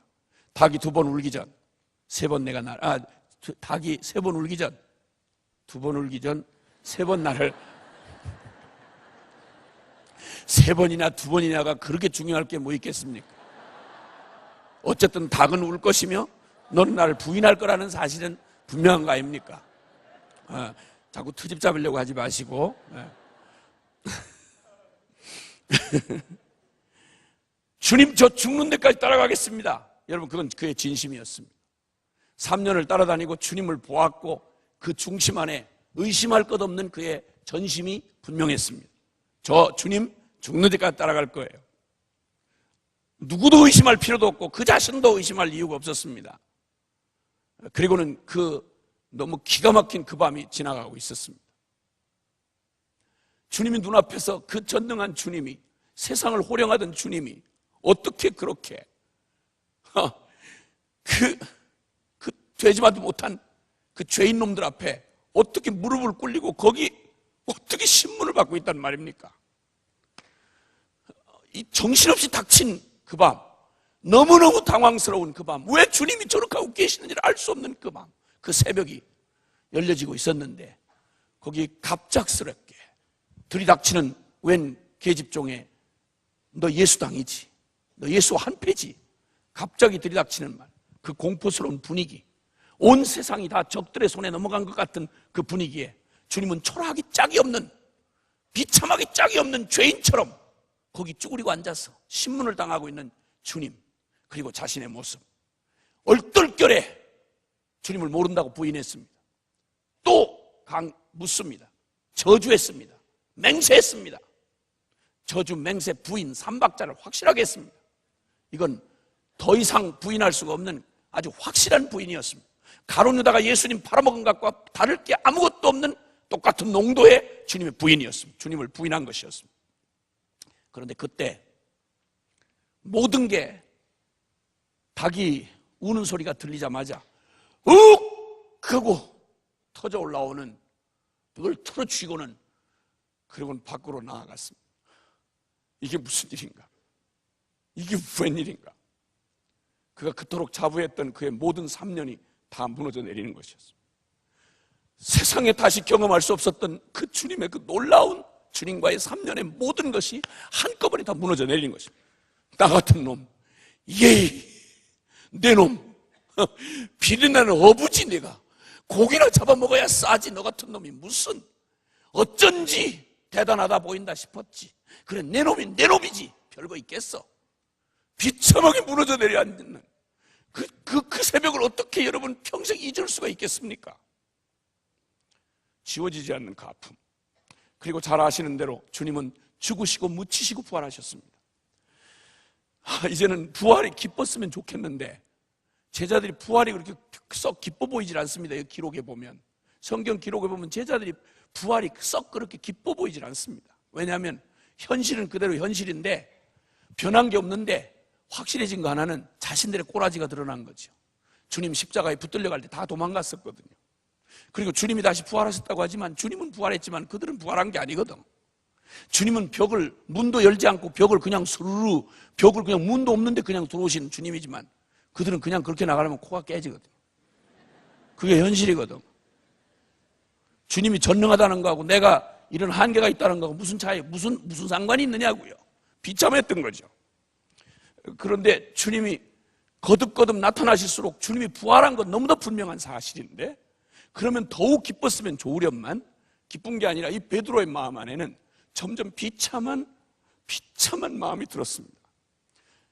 닭이 2번 울기 전, 3번 내가 닭이 3번 울기 전, 2번 울기 전, 3번 나를, 3번이나 2번이냐가 그렇게 중요할 게 뭐 있겠습니까? 어쨌든 닭은 울 것이며 너는 나를 부인할 거라는 사실은 분명한 거 아닙니까? 자꾸 트집 잡으려고 하지 마시고. 주님, 저 죽는 데까지 따라가겠습니다. 여러분, 그건 그의 진심이었습니다. 3년을 따라다니고 주님을 보았고 그 중심 안에 의심할 것 없는 그의 전심이 분명했습니다. 저 주님 죽는 데까지 따라갈 거예요. 누구도 의심할 필요도 없고 그 자신도 의심할 이유가 없었습니다. 그리고는 그 너무 기가 막힌 그 밤이 지나가고 있었습니다. 주님이 눈앞에서, 그 전능한 주님이, 세상을 호령하던 주님이 어떻게 그렇게 그 되지마도 못한 그 죄인 놈들 앞에 어떻게 무릎을 꿇리고 거기 어떻게 신문을 받고 있단 말입니까? 이 정신없이 닥친 그 밤, 너무너무 당황스러운 그 밤, 왜 주님이 저렇게 하고 계시는지를 알 수 없는 그 밤, 그 새벽이 열려지고 있었는데 거기 갑작스럽게 들이닥치는 웬 계집종에 너 예수당이지, 너 예수 한패지, 갑자기 들이닥치는 말, 그 공포스러운 분위기, 온 세상이 다 적들의 손에 넘어간 것 같은 그 분위기에 주님은 초라하기 짝이 없는, 비참하기 짝이 없는 죄인처럼 거기 쭈그리고 앉아서 신문을 당하고 있는 주님, 그리고 자신의 모습, 얼떨결에 주님을 모른다고 부인했습니다. 또 묻습니다. 저주했습니다. 맹세했습니다. 저주, 맹세, 부인, 3박자를 확실하게 했습니다. 이건 더 이상 부인할 수가 없는 아주 확실한 부인이었습니다. 가룟 유다가 예수님 팔아먹은 것과 다를 게 아무것도 없는 똑같은 농도의 주님의 부인이었습니다. 주님을 부인한 것이었습니다. 그런데 그때 모든 게, 닭이 우는 소리가 들리자마자 욱 하고 터져 올라오는 그걸 틀어쥐고는, 그리고는 밖으로 나아갔습니다. 이게 무슨 일인가? 이게 웬일인가? 그가 그토록 자부했던 그의 모든 3년이 다 무너져 내리는 것이었습니다. 세상에 다시 경험할 수 없었던 그 주님의 그 놀라운 주님과의 3년의 모든 것이 한꺼번에 다 무너져 내리는 것입니다. 나 같은 놈, 내 놈, 비린내는 어부지. 내가 고기나 잡아먹어야 싸지. 너 같은 놈이 무슨, 어쩐지 대단하다 보인다 싶었지. 그래, 내 놈이지. 별거 있겠어. 비참하게 무너져 내려앉는 그 새벽을 어떻게 여러분 평생 잊을 수가 있겠습니까? 지워지지 않는 그 아픔. 그리고 잘 아시는 대로 주님은 죽으시고 묻히시고 부활하셨습니다. 이제는 부활이 기뻤으면 좋겠는데 제자들이 부활이 그렇게 썩 기뻐 보이질 않습니다. 이 기록에 보면, 성경 기록에 보면 제자들이 부활이 썩 그렇게 기뻐 보이질 않습니다. 왜냐하면 현실은 그대로 현실인데 변한 게 없는데 확실해진 거 하나는 자신들의 꼬라지가 드러난 거죠. 주님 십자가에 붙들려 갈 때 다 도망갔었거든요. 그리고 주님이 다시 부활하셨다고 하지만 주님은 부활했지만 그들은 부활한 게 아니거든. 주님은 문도 열지 않고 벽을 그냥 문도 없는데 그냥 들어오신 주님이지만 그들은 그냥 그렇게 나가려면 코가 깨지거든. 그게 현실이거든. 주님이 전능하다는 거하고 내가 이런 한계가 있다는 거하고 무슨 차이, 무슨 상관이 있느냐고요. 비참했던 거죠. 그런데 주님이 거듭거듭 나타나실수록 주님이 부활한 건 너무나 분명한 사실인데, 그러면 더욱 기뻤으면 좋으련만 기쁜 게 아니라 이 베드로의 마음 안에는 점점 비참한 마음이 들었습니다.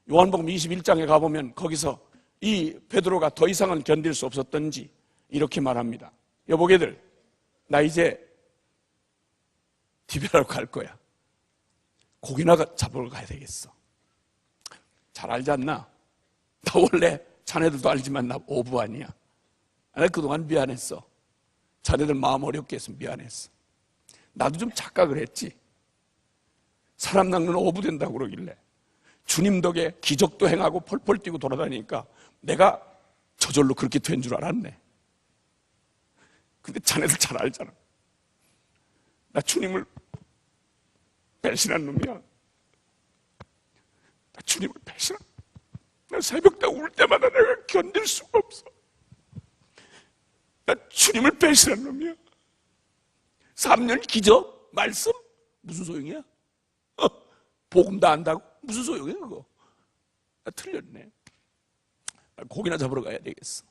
요한복음 21장에 가보면 거기서 이 베드로가 더 이상은 견딜 수 없었던지 이렇게 말합니다. 여보게들, 나 이제 디베라로 갈 거야. 고기나 잡으러 가야 되겠어. 잘 알지 않나? 나 원래 자네들도 알지만 나 오부 아니야. 나 그동안 미안했어. 자네들 마음 어렵게 해서 미안했어. 나도 좀 착각을 했지. 사람 낚는 어부 된다고 그러길래 주님 덕에 기적도 행하고 펄펄 뛰고 돌아다니니까 내가 저절로 그렇게 된 줄 알았네. 근데 자네들 잘 알잖아. 나 주님을 배신한 놈이야. 나 주님을 배신한. 나 새벽다 울 때마다 내가 견딜 수가 없어. 나 주님을 배신한 놈이야. 3년 기적? 말씀? 무슨 소용이야? 복음 다 안다고? 무슨 소용이야 그거? 나 틀렸네. 나 고기나 잡으러 가야 되겠어.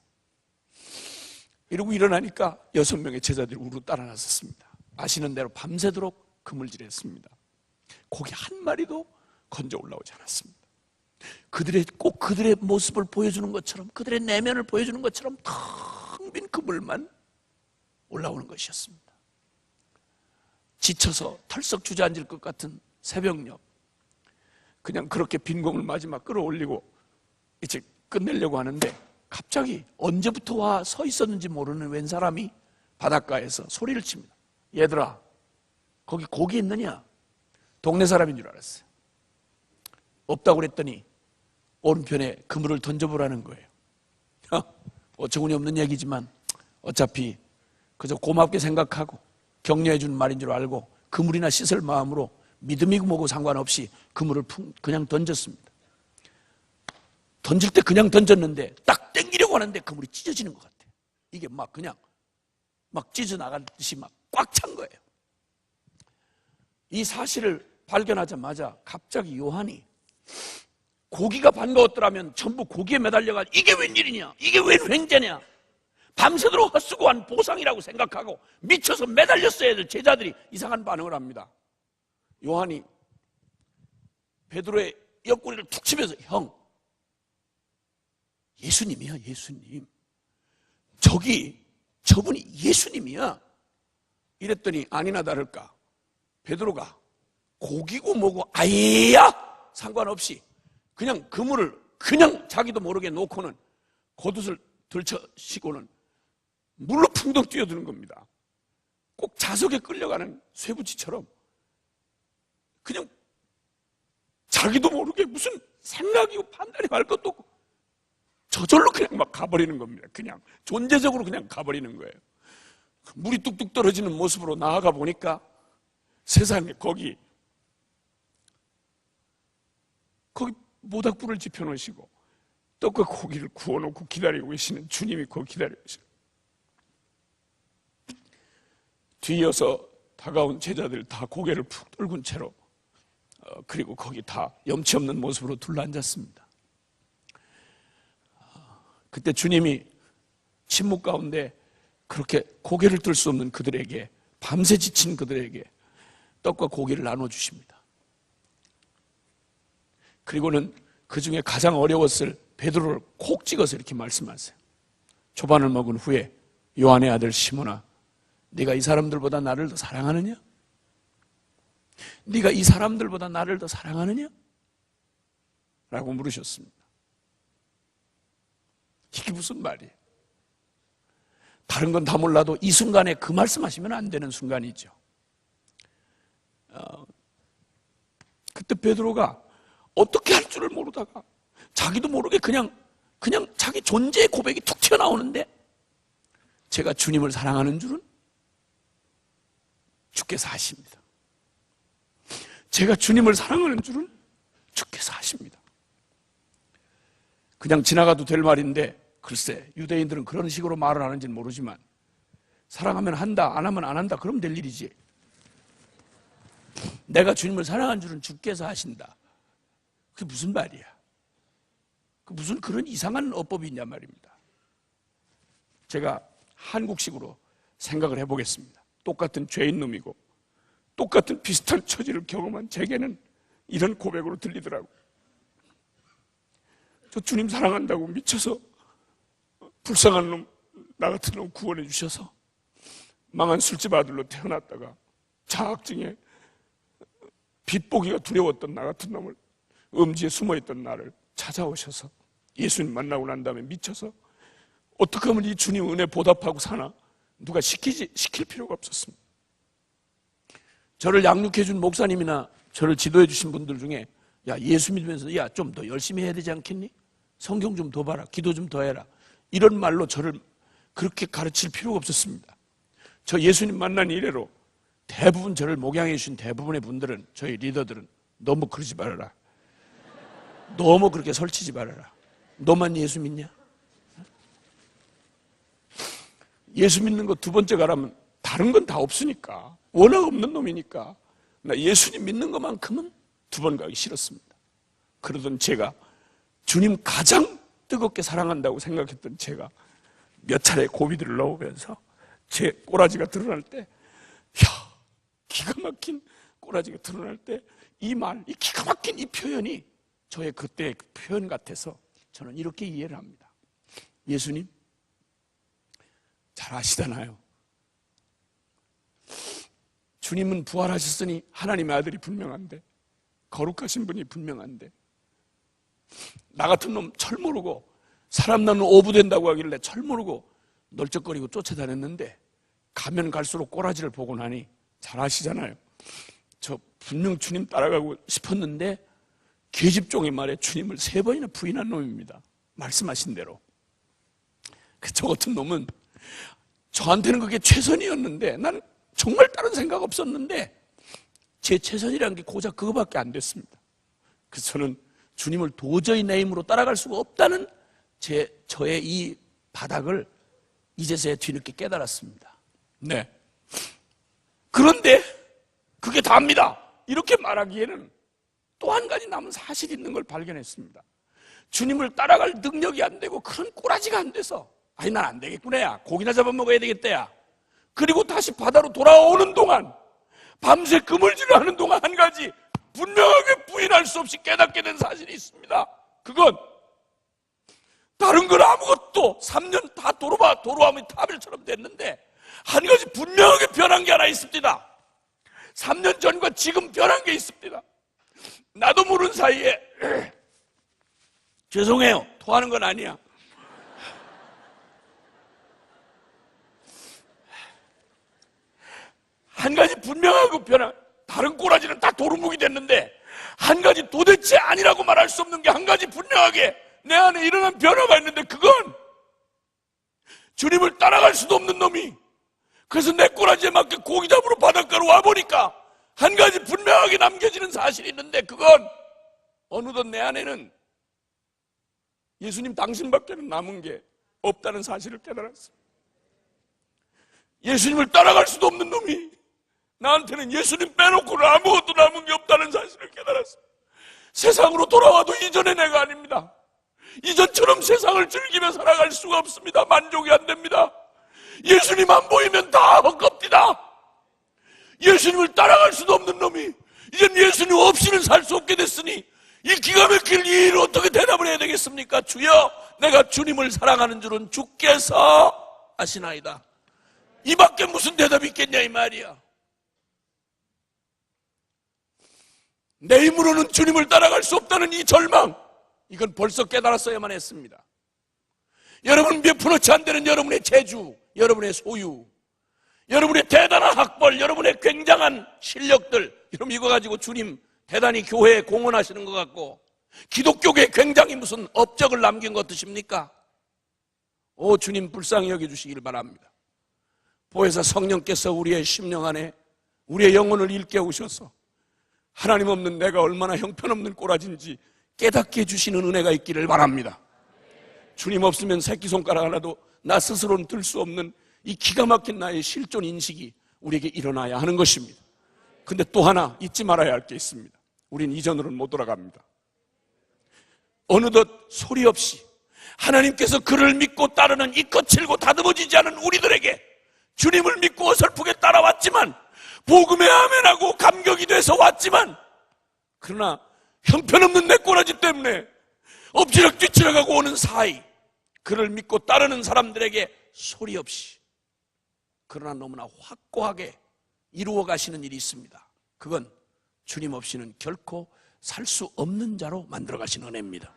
이러고 일어나니까 6명의 제자들이 우르르 따라 나섰습니다. 아시는 대로 밤새도록 그물질했습니다. 고기 한 마리도 건져 올라오지 않았습니다. 꼭 그들의 모습을 보여주는 것처럼, 그들의 내면을 보여주는 것처럼 텅 빈 그물만 올라오는 것이었습니다. 지쳐서 털썩 주저앉을 것 같은 새벽녘, 그냥 그렇게 빈 공을 마지막 끌어올리고 이제 끝내려고 하는데, 갑자기 언제부터 와 서 있었는지 모르는 웬 사람이 바닷가에서 소리를 칩니다. 얘들아, 거기 고기 있느냐? 동네 사람인 줄 알았어요. 없다고 그랬더니 오른편에 그물을 던져보라는 거예요. 어처구니 없는 얘기지만 어차피 그저 고맙게 생각하고 격려해 주는 말인 줄 알고 그물이나 씻을 마음으로 믿음이고 뭐고 상관없이 그물을 그냥 던졌습니다. 던질 때 그냥 던졌는데 딱 당기려고 하는데 그물이 찢어지는 것 같아요. 이게 막 그냥 막 찢어나가듯이 막 꽉 찬 거예요. 이 사실을 발견하자마자 갑자기 요한이, 고기가 반가웠더라면 전부 고기에 매달려가지고 이게 웬일이냐, 이게 웬 횡재냐, 밤새도록 헛수고한 보상이라고 생각하고 미쳐서 매달렸어야 될 제자들이 이상한 반응을 합니다. 요한이 베드로의 옆구리를 툭 치면서, 형, 예수님이야, 예수님. 저분이 예수님이야. 이랬더니 아니나 다를까 베드로가 고기고 뭐고 아예야 상관없이 그냥 그물을 그냥 자기도 모르게 놓고는 겉옷을 들쳐시고는 물로 풍덩 뛰어드는 겁니다. 꼭 자석에 끌려가는 쇠붙이처럼 그냥 자기도 모르게 무슨 생각이고 판단이 할 것도 없고 저절로 그냥 막 가버리는 겁니다. 그냥 존재적으로 그냥 가버리는 거예요. 물이 뚝뚝 떨어지는 모습으로 나아가 보니까 세상에 거기 모닥불을 지펴놓으시고 떡과 고기를 구워놓고 기다리고 계시는 주님이 거기 기다리고 계시고, 뒤이어서 다가온 제자들 다 고개를 푹 떨군 채로 그리고 거기 다 염치 없는 모습으로 둘러앉았습니다. 그때 주님이 침묵 가운데 그렇게 고개를 들 수 없는 그들에게, 밤새 지친 그들에게 떡과 고기를 나눠주십니다. 그리고는 그 중에 가장 어려웠을 베드로를 콕 찍어서 이렇게 말씀하세요. 초반을 먹은 후에 요한의 아들 시몬아, 네가 이 사람들보다 나를 더 사랑하느냐? 네가 이 사람들보다 나를 더 사랑하느냐? 라고 물으셨습니다. 이게 무슨 말이에요? 다른 건 다 몰라도 이 순간에 그 말씀하시면 안 되는 순간이죠. 그때 베드로가 어떻게 할 줄을 모르다가 자기도 모르게 그냥 자기 존재의 고백이 툭 튀어나오는데, 제가 주님을 사랑하는 줄은 주께서 아십니다. 제가 주님을 사랑하는 줄은 주께서 아십니다. 그냥 지나가도 될 말인데, 글쎄 유대인들은 그런 식으로 말을 하는지는 모르지만 사랑하면 한다, 안 하면 안 한다, 그럼 될 일이지. 내가 주님을 사랑한 줄은 주께서 아신다. 그게 무슨 말이야? 그 무슨 그런 이상한 어법이 있냐 말입니다. 제가 한국식으로 생각을 해보겠습니다. 똑같은 죄인 놈이고 똑같은 비슷한 처지를 경험한 제게는 이런 고백으로 들리더라고요. 저 주님 사랑한다고 미쳐서 불쌍한 놈, 나 같은 놈 구원해 주셔서 망한 술집 아들로 태어났다가 자학증에 빚보기가 두려웠던 나 같은 놈을 음지에 숨어있던 나를 찾아오셔서 예수님 만나고 난 다음에 미쳐서 어떻게 하면 이 주님 은혜 보답하고 사나 누가 시킬 필요가 없었습니다. 저를 양육해 준 목사님이나 저를 지도해 주신 분들 중에 야 예수 믿으면서 야 좀 더 열심히 해야 되지 않겠니? 성경 좀 더 봐라, 기도 좀 더 해라, 이런 말로 저를 그렇게 가르칠 필요가 없었습니다. 저 예수님 만난 이래로 대부분 저를 목양해 주신 대부분의 분들은, 저희 리더들은 너무 그러지 말아라, 너무 그렇게 설치지 말아라, 너만 예수 믿냐? 예수 믿는 거 두 번째 가라면 다른 건 다 없으니까, 워낙 없는 놈이니까 나 예수님 믿는 것만큼은 두 번 가기 싫었습니다. 그러던 제가 주님 가장 뜨겁게 사랑한다고 생각했던 제가 몇 차례 고비들을 넣으면서 제 꼬라지가 드러날 때, 야, 기가 막힌 꼬라지가 드러날 때 이 말, 이 기가 막힌 이 표현이 저의 그때의 그 표현 같아서 저는 이렇게 이해를 합니다. 예수님 잘 아시잖아요. 주님은 부활하셨으니 하나님의 아들이 분명한데, 거룩하신 분이 분명한데, 나 같은 놈 철 모르고 사람 나는 오부된다고 하길래 철 모르고 널쩍거리고 쫓아다녔는데 가면 갈수록 꼬라지를 보고 나니 잘 아시잖아요. 저 분명 주님 따라가고 싶었는데 계집종의 말에 주님을 3번이나 부인한 놈입니다. 말씀하신 대로. 저 같은 놈은 저한테는 그게 최선이었는데, 나는 정말 다른 생각 없었는데 제 최선이라는 게 고작 그거밖에 안 됐습니다. 그래서 저는 주님을 도저히 내 힘으로 따라갈 수가 없다는 저의 이 바닥을 이제서야 뒤늦게 깨달았습니다. 네. 그런데 그게 다입니다. 이렇게 말하기에는 또 한 가지 남은 사실이 있는 걸 발견했습니다. 주님을 따라갈 능력이 안 되고 그런 꼬라지가 안 돼서, 아니 난 안 되겠구나, 야 고기나 잡아먹어야 되겠다, 야. 그리고 다시 바다로 돌아오는 동안, 밤새 그물질을 하는 동안 한 가지 분명하게 부인할 수 없이 깨닫게 된 사실이 있습니다. 그건 다른 건 아무것도 3년 다 도로하면 타벨처럼 됐는데 한 가지 분명하게 변한 게 하나 있습니다. 3년 전과 지금 변한 게 있습니다. 나도 모르는 사이에 죄송해요, 토하는 건 아니야. 한 가지 분명하고 변한, 다른 꼬라지는 다 도루묵이 됐는데 한 가지 도대체 아니라고 말할 수 없는 게 한 가지 분명하게 내 안에 일어난 변화가 있는데, 그건 주님을 따라갈 수도 없는 놈이, 그래서 내 꼬라지에 맞게 고기 잡으러 바닷가로 와보니까 한 가지 분명하게 남겨지는 사실이 있는데, 그건 어느덧 내 안에는 예수님 당신밖에는 남은 게 없다는 사실을 깨달았어요. 예수님을 따라갈 수도 없는 놈이 나한테는 예수님 빼놓고는 아무것도 남은 게 없다는 사실을 깨달았어요. 세상으로 돌아와도 이전의 내가 아닙니다. 이전처럼 세상을 즐기며 살아갈 수가 없습니다. 만족이 안 됩니다. 예수님 안 보이면 다 헛겁디다. 예수님을 따라갈 수도 없는 놈이 이젠 예수님 없이는 살 수 없게 됐으니 이 기가 막힐 이 일을 어떻게 대답을 해야 되겠습니까? 주여, 내가 주님을 사랑하는 줄은 주께서 아시나이다. 이밖에 무슨 대답이 있겠냐 이 말이야. 내 힘으로는 주님을 따라갈 수 없다는 이 절망, 이건 벌써 깨달았어야만 했습니다. 여러분 몇 푼어치 안 되는 여러분의 재주, 여러분의 소유, 여러분의 대단한 학벌, 여러분의 굉장한 실력들, 여러분 이거 가지고 주님 대단히 교회에 공헌하시는 것 같고 기독교계에 굉장히 무슨 업적을 남긴 것 같으십니까? 오, 주님 불쌍히 여겨주시길 바랍니다. 보혜사 성령께서 우리의 심령 안에 우리의 영혼을 일깨우셔서 하나님 없는 내가 얼마나 형편없는 꼬라지인지 깨닫게 해주시는 은혜가 있기를 바랍니다. 주님 없으면 새끼손가락 하나도 나 스스로는 들 수 없는 이 기가 막힌 나의 실존 인식이 우리에게 일어나야 하는 것입니다. 근데 또 하나 잊지 말아야 할 게 있습니다. 우린 이전으로는 못 돌아갑니다. 어느덧 소리 없이 하나님께서 그를 믿고 따르는 이 거칠고 다듬어지지 않은 우리들에게 주님을 믿고 어설프게 따라왔지만, 복음에 아멘하고 감격이 돼서 왔지만, 그러나 형편없는 내 꼬라지 때문에 엎치락 뒤치락하고 오는 사이, 그를 믿고 따르는 사람들에게 소리 없이 그러나 너무나 확고하게 이루어 가시는 일이 있습니다. 그건 주님 없이는 결코 살 수 없는 자로 만들어 가신 은혜입니다.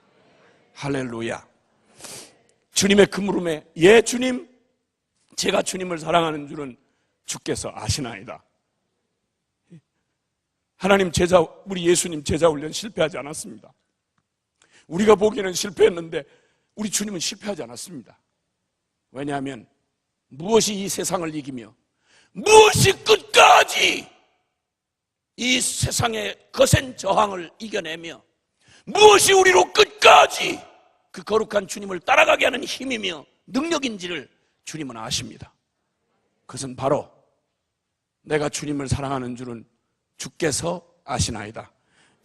할렐루야. 주님의 그 물음에, 예 주님, 제가 주님을 사랑하는 줄은 주께서 아시나이다. 하나님 우리 예수님 제자 훈련 실패하지 않았습니다. 우리가 보기에는 실패했는데 우리 주님은 실패하지 않았습니다. 왜냐하면 무엇이 이 세상을 이기며 무엇이 끝까지 이 세상의 거센 저항을 이겨내며 무엇이 우리로 끝까지 그 거룩한 주님을 따라가게 하는 힘이며 능력인지를 주님은 아십니다. 그것은 바로 내가 주님을 사랑하는 줄은 주께서 아시나이다.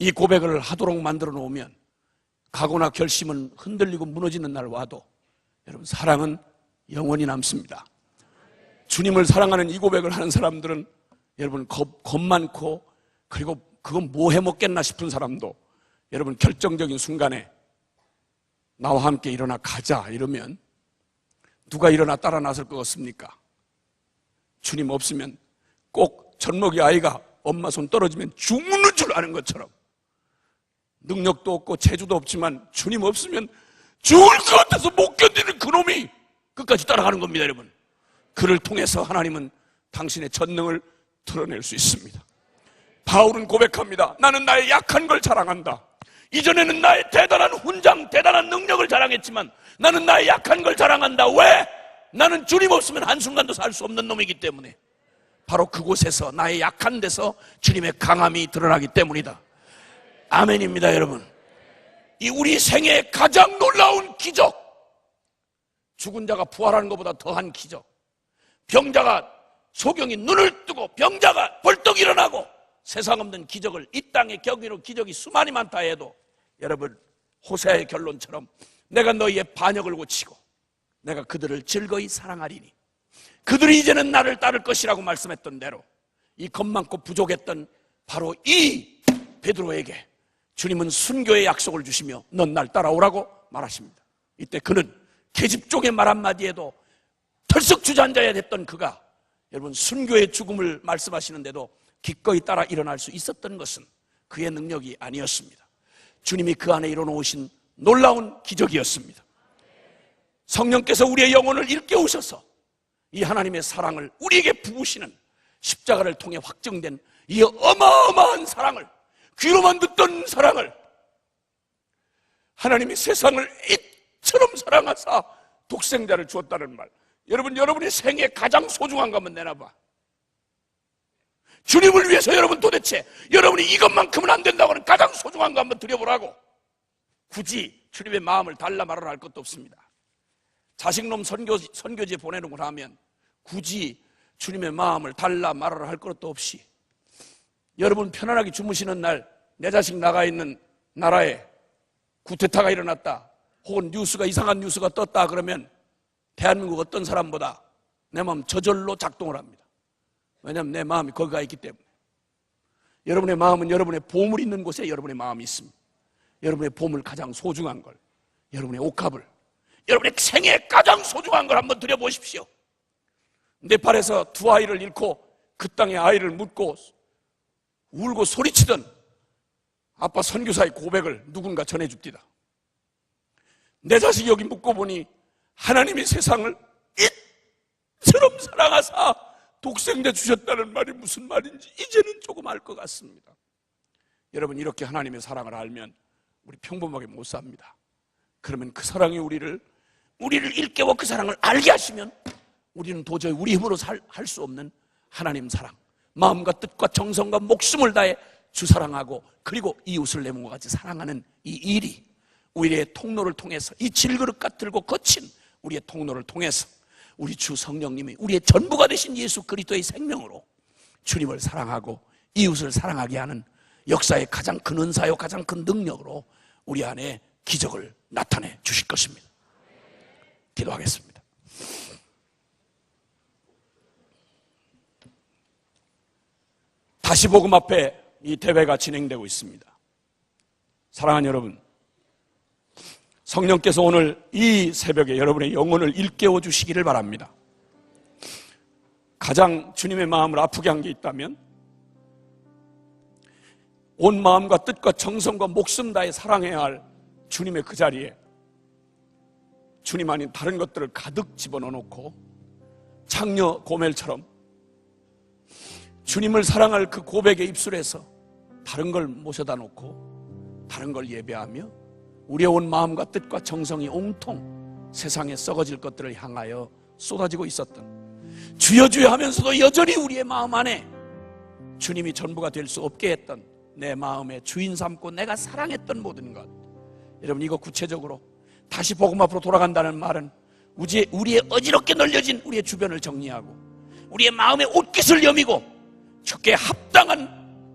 이 고백을 하도록 만들어 놓으면 각오나 결심은 흔들리고 무너지는 날 와도 여러분, 사랑은 영원히 남습니다. 주님을 사랑하는 이 고백을 하는 사람들은 여러분, 겁 많고 그리고 그건 뭐 해먹겠나 싶은 사람도 여러분, 결정적인 순간에 나와 함께 일어나 가자 이러면 누가 일어나 따라 나설 것 같습니까? 주님 없으면 꼭 젖먹이 아이가 엄마 손 떨어지면 죽는 줄 아는 것처럼 능력도 없고 재주도 없지만 주님 없으면 죽을 것 같아서 못 견디는 그놈이 끝까지 따라가는 겁니다. 여러분, 그를 통해서 하나님은 당신의 전능을 드러낼 수 있습니다. 바울은 고백합니다. 나는 나의 약한 걸 자랑한다. 이전에는 나의 대단한 훈장, 대단한 능력을 자랑했지만 나는 나의 약한 걸 자랑한다. 왜? 나는 주님 없으면 한순간도 살 수 없는 놈이기 때문에. 바로 그곳에서, 나의 약한 데서 주님의 강함이 드러나기 때문이다. 아멘입니다. 여러분, 이 우리 생애의 가장 놀라운 기적, 죽은 자가 부활하는 것보다 더한 기적, 병자가 소경이 눈을 뜨고 병자가 벌떡 일어나고, 세상 없는 기적을 이 땅의 경이로 기적이 수많이 많다 해도 여러분, 호세아의 결론처럼 내가 너희의 반역을 고치고 내가 그들을 즐거이 사랑하리니 그들이 이제는 나를 따를 것이라고 말씀했던 대로 이 겁 많고 부족했던 바로 이 베드로에게 주님은 순교의 약속을 주시며 넌 날 따라오라고 말하십니다. 이때 그는 계집 쪽의 말 한마디에도 털썩 주저앉아야 됐던 그가 여러분, 순교의 죽음을 말씀하시는데도 기꺼이 따라 일어날 수 있었던 것은 그의 능력이 아니었습니다. 주님이 그 안에 이뤄놓으신 놀라운 기적이었습니다. 성령께서 우리의 영혼을 일깨우셔서 이 하나님의 사랑을 우리에게 부으시는, 십자가를 통해 확정된 이 어마어마한 사랑을, 귀로만 듣던 사랑을, 하나님이 세상을 이처럼 사랑하사 독생자를 주었다는 말, 여러분, 여러분의 생애 가장 소중한 거 한번 내놔봐. 주님을 위해서 여러분, 도대체 여러분이 이것만큼은 안 된다고 하는 가장 소중한 거 한번 드려보라고. 굳이 주님의 마음을 달라 말하라 할 것도 없습니다. 자식놈 선교지에 보내놓고 나면 굳이 주님의 마음을 달라 말하라 할 것도 없이 여러분, 편안하게 주무시는 날 내 자식 나가 있는 나라에 쿠데타가 일어났다, 혹은 뉴스가, 이상한 뉴스가 떴다 그러면 대한민국 어떤 사람보다 내 마음 저절로 작동을 합니다. 왜냐하면 내 마음이 거기 가 있기 때문에. 여러분의 마음은 여러분의 보물 있는 곳에 여러분의 마음이 있습니다. 여러분의 보물, 가장 소중한 걸, 여러분의 옥합을, 여러분의 생애 가장 소중한 걸 한번 드려보십시오. 네팔에서 두 아이를 잃고 그 땅에 아이를 묻고 울고 소리치던 아빠 선교사의 고백을 누군가 전해줍디다. 내 자식이 여기 묻고 보니 하나님이 세상을 이처럼 사랑하사 독생자 주셨다는 말이 무슨 말인지 이제는 조금 알 것 같습니다. 여러분, 이렇게 하나님의 사랑을 알면 우리 평범하게 못 삽니다. 그러면 그 사랑이 우리를 일깨워 그 사랑을 알게 하시면 우리는 도저히 우리 힘으로 할 수 없는 하나님 사랑, 마음과 뜻과 정성과 목숨을 다해 주 사랑하고 그리고 이웃을 내 몸과 같이 사랑하는 이 일이 우리의 통로를 통해서, 이 질그릇 같들고 거친 우리의 통로를 통해서 우리 주 성령님이 우리의 전부가 되신 예수 그리스도의 생명으로 주님을 사랑하고 이웃을 사랑하게 하는 역사의 가장 큰 은사요, 가장 큰 능력으로 우리 안에 기적을 나타내 주실 것입니다. 기도하겠습니다. 다시 복음 앞에 이 대회가 진행되고 있습니다. 사랑하는 여러분, 성령께서 오늘 이 새벽에 여러분의 영혼을 일깨워 주시기를 바랍니다. 가장 주님의 마음을 아프게 한 게 있다면 온 마음과 뜻과 정성과 목숨 다해 사랑해야 할 주님의 그 자리에 주님 아닌 다른 것들을 가득 집어넣어 놓고 창녀 고멜처럼 주님을 사랑할 그 고백의 입술에서 다른 걸 모셔다 놓고 다른 걸 예배하며 우리의 온 마음과 뜻과 정성이 온통 세상에 썩어질 것들을 향하여 쏟아지고 있었던, 주여 주여 하면서도 여전히 우리의 마음 안에 주님이 전부가 될 수 없게 했던, 내 마음의 주인 삼고 내가 사랑했던 모든 것, 여러분 이거 구체적으로 다시 복음 앞으로 돌아간다는 말은 우리의 어지럽게 널려진 우리의 주변을 정리하고 우리의 마음의 옷깃을 여미고 주께 합당한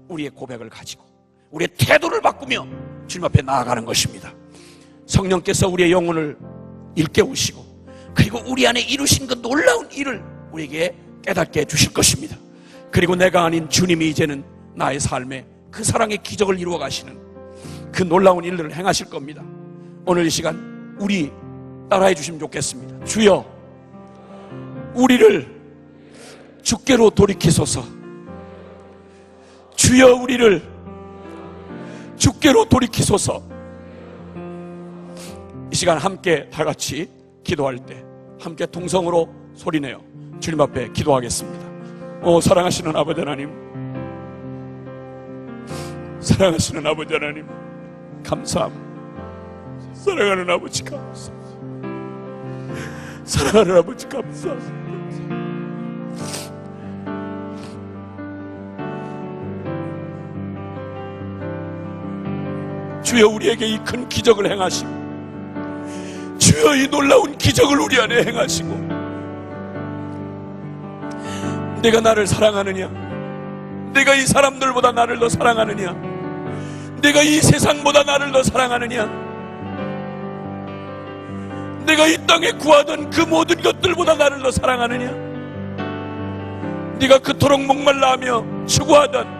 우리의 고백을 가지고 우리의 태도를 바꾸며 주님 앞에 나아가는 것입니다. 성령께서 우리의 영혼을 일깨우시고 그리고 우리 안에 이루신 그 놀라운 일을 우리에게 깨닫게 해주실 것입니다. 그리고 내가 아닌 주님이 이제는 나의 삶에 그 사랑의 기적을 이루어 가시는 그 놀라운 일들을 행하실 겁니다. 오늘 이 시간 우리 따라해 주시면 좋겠습니다. 주여, 우리를 주께로 돌이키소서. 주여, 우리를 주께로 돌이키소서. 이 시간 함께 다 같이 기도할 때 함께 동성으로 소리내어 주님 앞에 기도하겠습니다. 오 사랑하시는 아버지 하나님, 사랑하시는 아버지 하나님 감사합니다. 사랑하는 아버지 감사합니다. 사랑하는 아버지 감사합니다. 주여, 우리에게 이 큰 기적을 행하시고 주여, 이 놀라운 기적을 우리 안에 행하시고 내가 나를 사랑하느냐, 내가 이 사람들보다 나를 더 사랑하느냐, 내가 이 세상보다 나를 더 사랑하느냐, 내가 이 땅에 구하던 그 모든 것들보다 나를 더 사랑하느냐, 네가 그토록 목말라하며 추구하던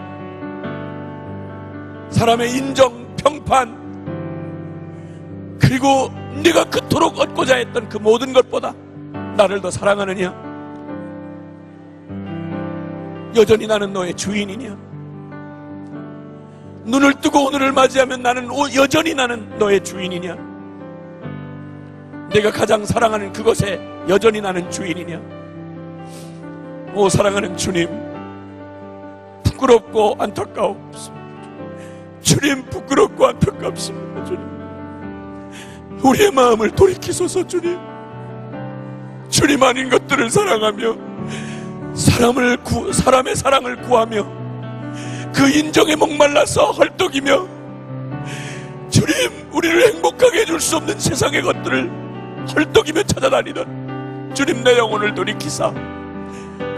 사람의 인정, 평판, 그리고 네가 그토록 얻고자 했던 그 모든 것보다 나를 더 사랑하느냐, 여전히 나는 너의 주인이냐, 눈을 뜨고 오늘을 맞이하면 여전히 나는 너의 주인이냐, 내가 가장 사랑하는 그것에 여전히 나는 주인이냐. 오 사랑하는 주님, 부끄럽고 안타까웠습니다. 주님, 부끄럽고 안타깝습니다. 주님, 우리의 마음을 돌이키소서. 주님, 주님 아닌 것들을 사랑하며 사람의 사랑을 구하며 그 인정에 목말라서 헐떡이며 주님, 우리를 행복하게 해줄 수 없는 세상의 것들을 헐떡이며 찾아다니던 주님, 내 영혼을 돌이키사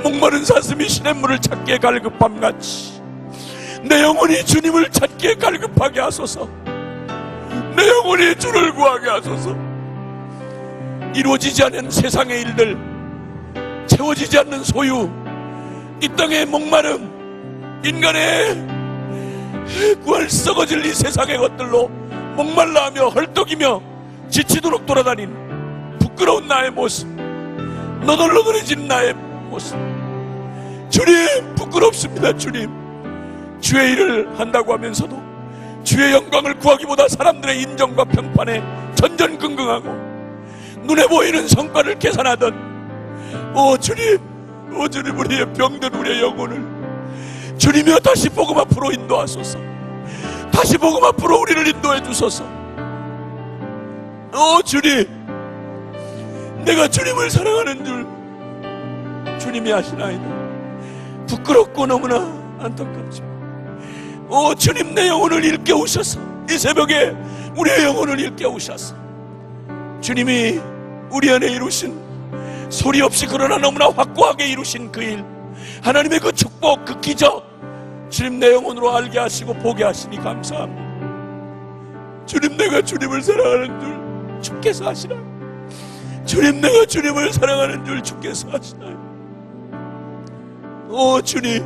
목마른 사슴이 시냇물을 찾기에 갈급함같이 내 영혼이 주님을 찾기에 갈급하게 하소서. 내 영혼이 주를 구하게 하소서. 이루어지지 않은 세상의 일들, 채워지지 않는 소유, 이 땅의 목마름, 인간의 구할 썩어질 이 세상의 것들로 목말라하며 헐떡이며 지치도록 돌아다닌 부끄러운 나의 모습, 너덜너덜해진 나의 모습, 주님 부끄럽습니다. 주님, 주의 일을 한다고 하면서도 주의 영광을 구하기보다 사람들의 인정과 평판에 전전긍긍하고 눈에 보이는 성과를 계산하던 오 주님, 우리의 병든 우리의 영혼을 주님이여 다시 복음 앞으로 인도하소서. 다시 복음 앞으로 우리를 인도해 주소서. 오 주님, 내가 주님을 사랑하는 줄 주님이 아시나이다. 부끄럽고 너무나 안타깝죠. 오 주님, 내 영혼을 일깨우셔서 이 새벽에 우리의 영혼을 일깨우셔서 주님이 우리 안에 이루신, 소리 없이 그러나 너무나 확고하게 이루신 그 일, 하나님의 그 축복, 그 기적, 주님 내 영혼으로 알게 하시고 보게 하시니 감사합니다. 주님 내가 주님을 사랑하는 줄 주께서 하시나요? 주님 내가 주님을 사랑하는 줄 주께서 하시나요? 오 주님,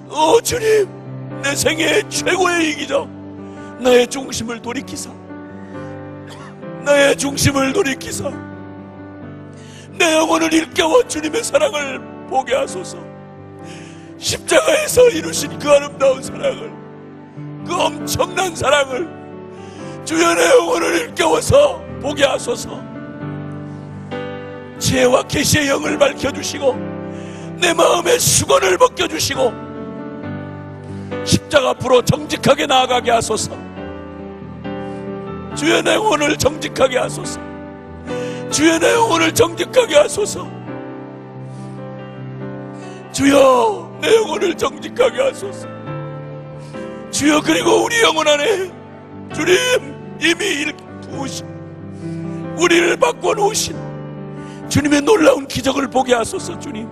오 주님, 내 생애의 최고의 이기적 나의 중심을 돌이키사, 나의 중심을 돌이키사 내 영혼을 일깨워 주님의 사랑을 보게 하소서. 십자가에서 이루신 그 아름다운 사랑을, 그 엄청난 사랑을 주여 내 영혼을 일깨워서 보게 하소서. 지혜와 계시의 영을 밝혀주시고 내 마음의 수건을 벗겨주시고 십자가 앞으로 정직하게 나아가게 하소서. 주여 내 영혼을 정직하게 하소서. 주여 내 영혼을 정직하게 하소서. 주여 내 영혼을 정직하게 하소서. 주여 그리고 우리 영혼 안에 주님 이미 두으신, 우리를 바꿔놓으신 주님의 놀라운 기적을 보게 하소서. 주님,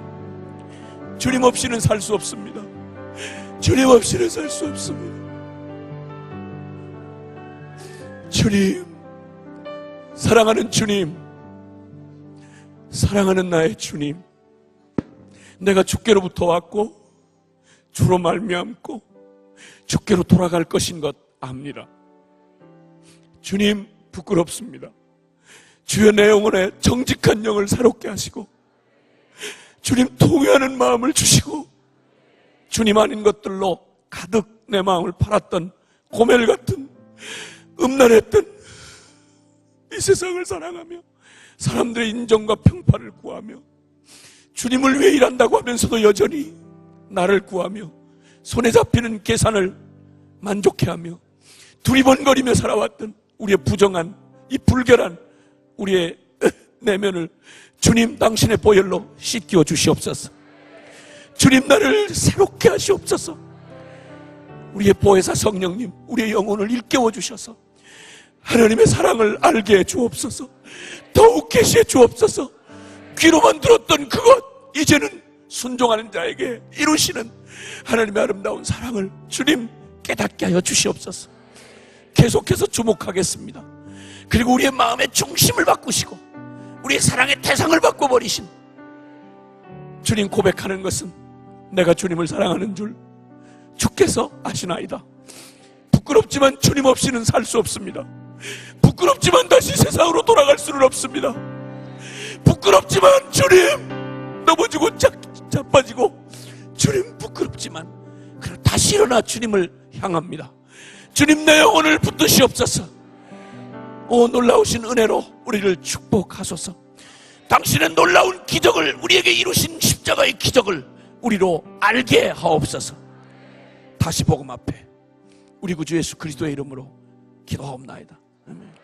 주님 없이는 살 수 없습니다. 주님 없이는 살 수 없습니다. 주님, 사랑하는 주님, 사랑하는 나의 주님, 내가 주께로부터 왔고 주로 말미암고 주께로 돌아갈 것인 것 압니다. 주님 부끄럽습니다. 주여 내 영혼에 정직한 영을 새롭게 하시고 주님 통회하는 마음을 주시고 주님 아닌 것들로 가득 내 마음을 팔았던 고멜 같은 음란했던 이 세상을 사랑하며 사람들의 인정과 평판을 구하며 주님을 위해 일한다고 하면서도 여전히 나를 구하며 손에 잡히는 계산을 만족해하며 두리번거리며 살아왔던 우리의 부정한 이 불결한 우리의 내면을 주님 당신의 보혈로 씻겨 주시옵소서. 주님 나를 새롭게 하시옵소서. 우리의 보혜사 성령님, 우리의 영혼을 일깨워 주셔서 하나님의 사랑을 알게 해 주옵소서. 더욱 계시해 주옵소서. 귀로만 들었던 그것 이제는 순종하는 자에게 이루시는 하나님의 아름다운 사랑을 주님 깨닫게 하여 주시옵소서. 계속해서 주목하겠습니다. 그리고 우리의 마음의 중심을 바꾸시고 우리의 사랑의 대상을 바꿔버리신 주님 고백하는 것은 내가 주님을 사랑하는 줄 주께서 아시나이다. 부끄럽지만 주님 없이는 살 수 없습니다. 부끄럽지만 다시 세상으로 돌아갈 수는 없습니다. 부끄럽지만 주님 넘어지고 자빠지고 주님 부끄럽지만 그럼 다시 일어나 주님을 향합니다. 주님 내 영혼을 붙드시옵소서. 오 놀라우신 은혜로 우리를 축복하소서. 당신의 놀라운 기적을 우리에게 이루신 십자가의 기적을 우리로 알게 하옵소서. 다시 복음 앞에 우리 구주 예수 그리스도의 이름으로 기도하옵나이다. 아멘.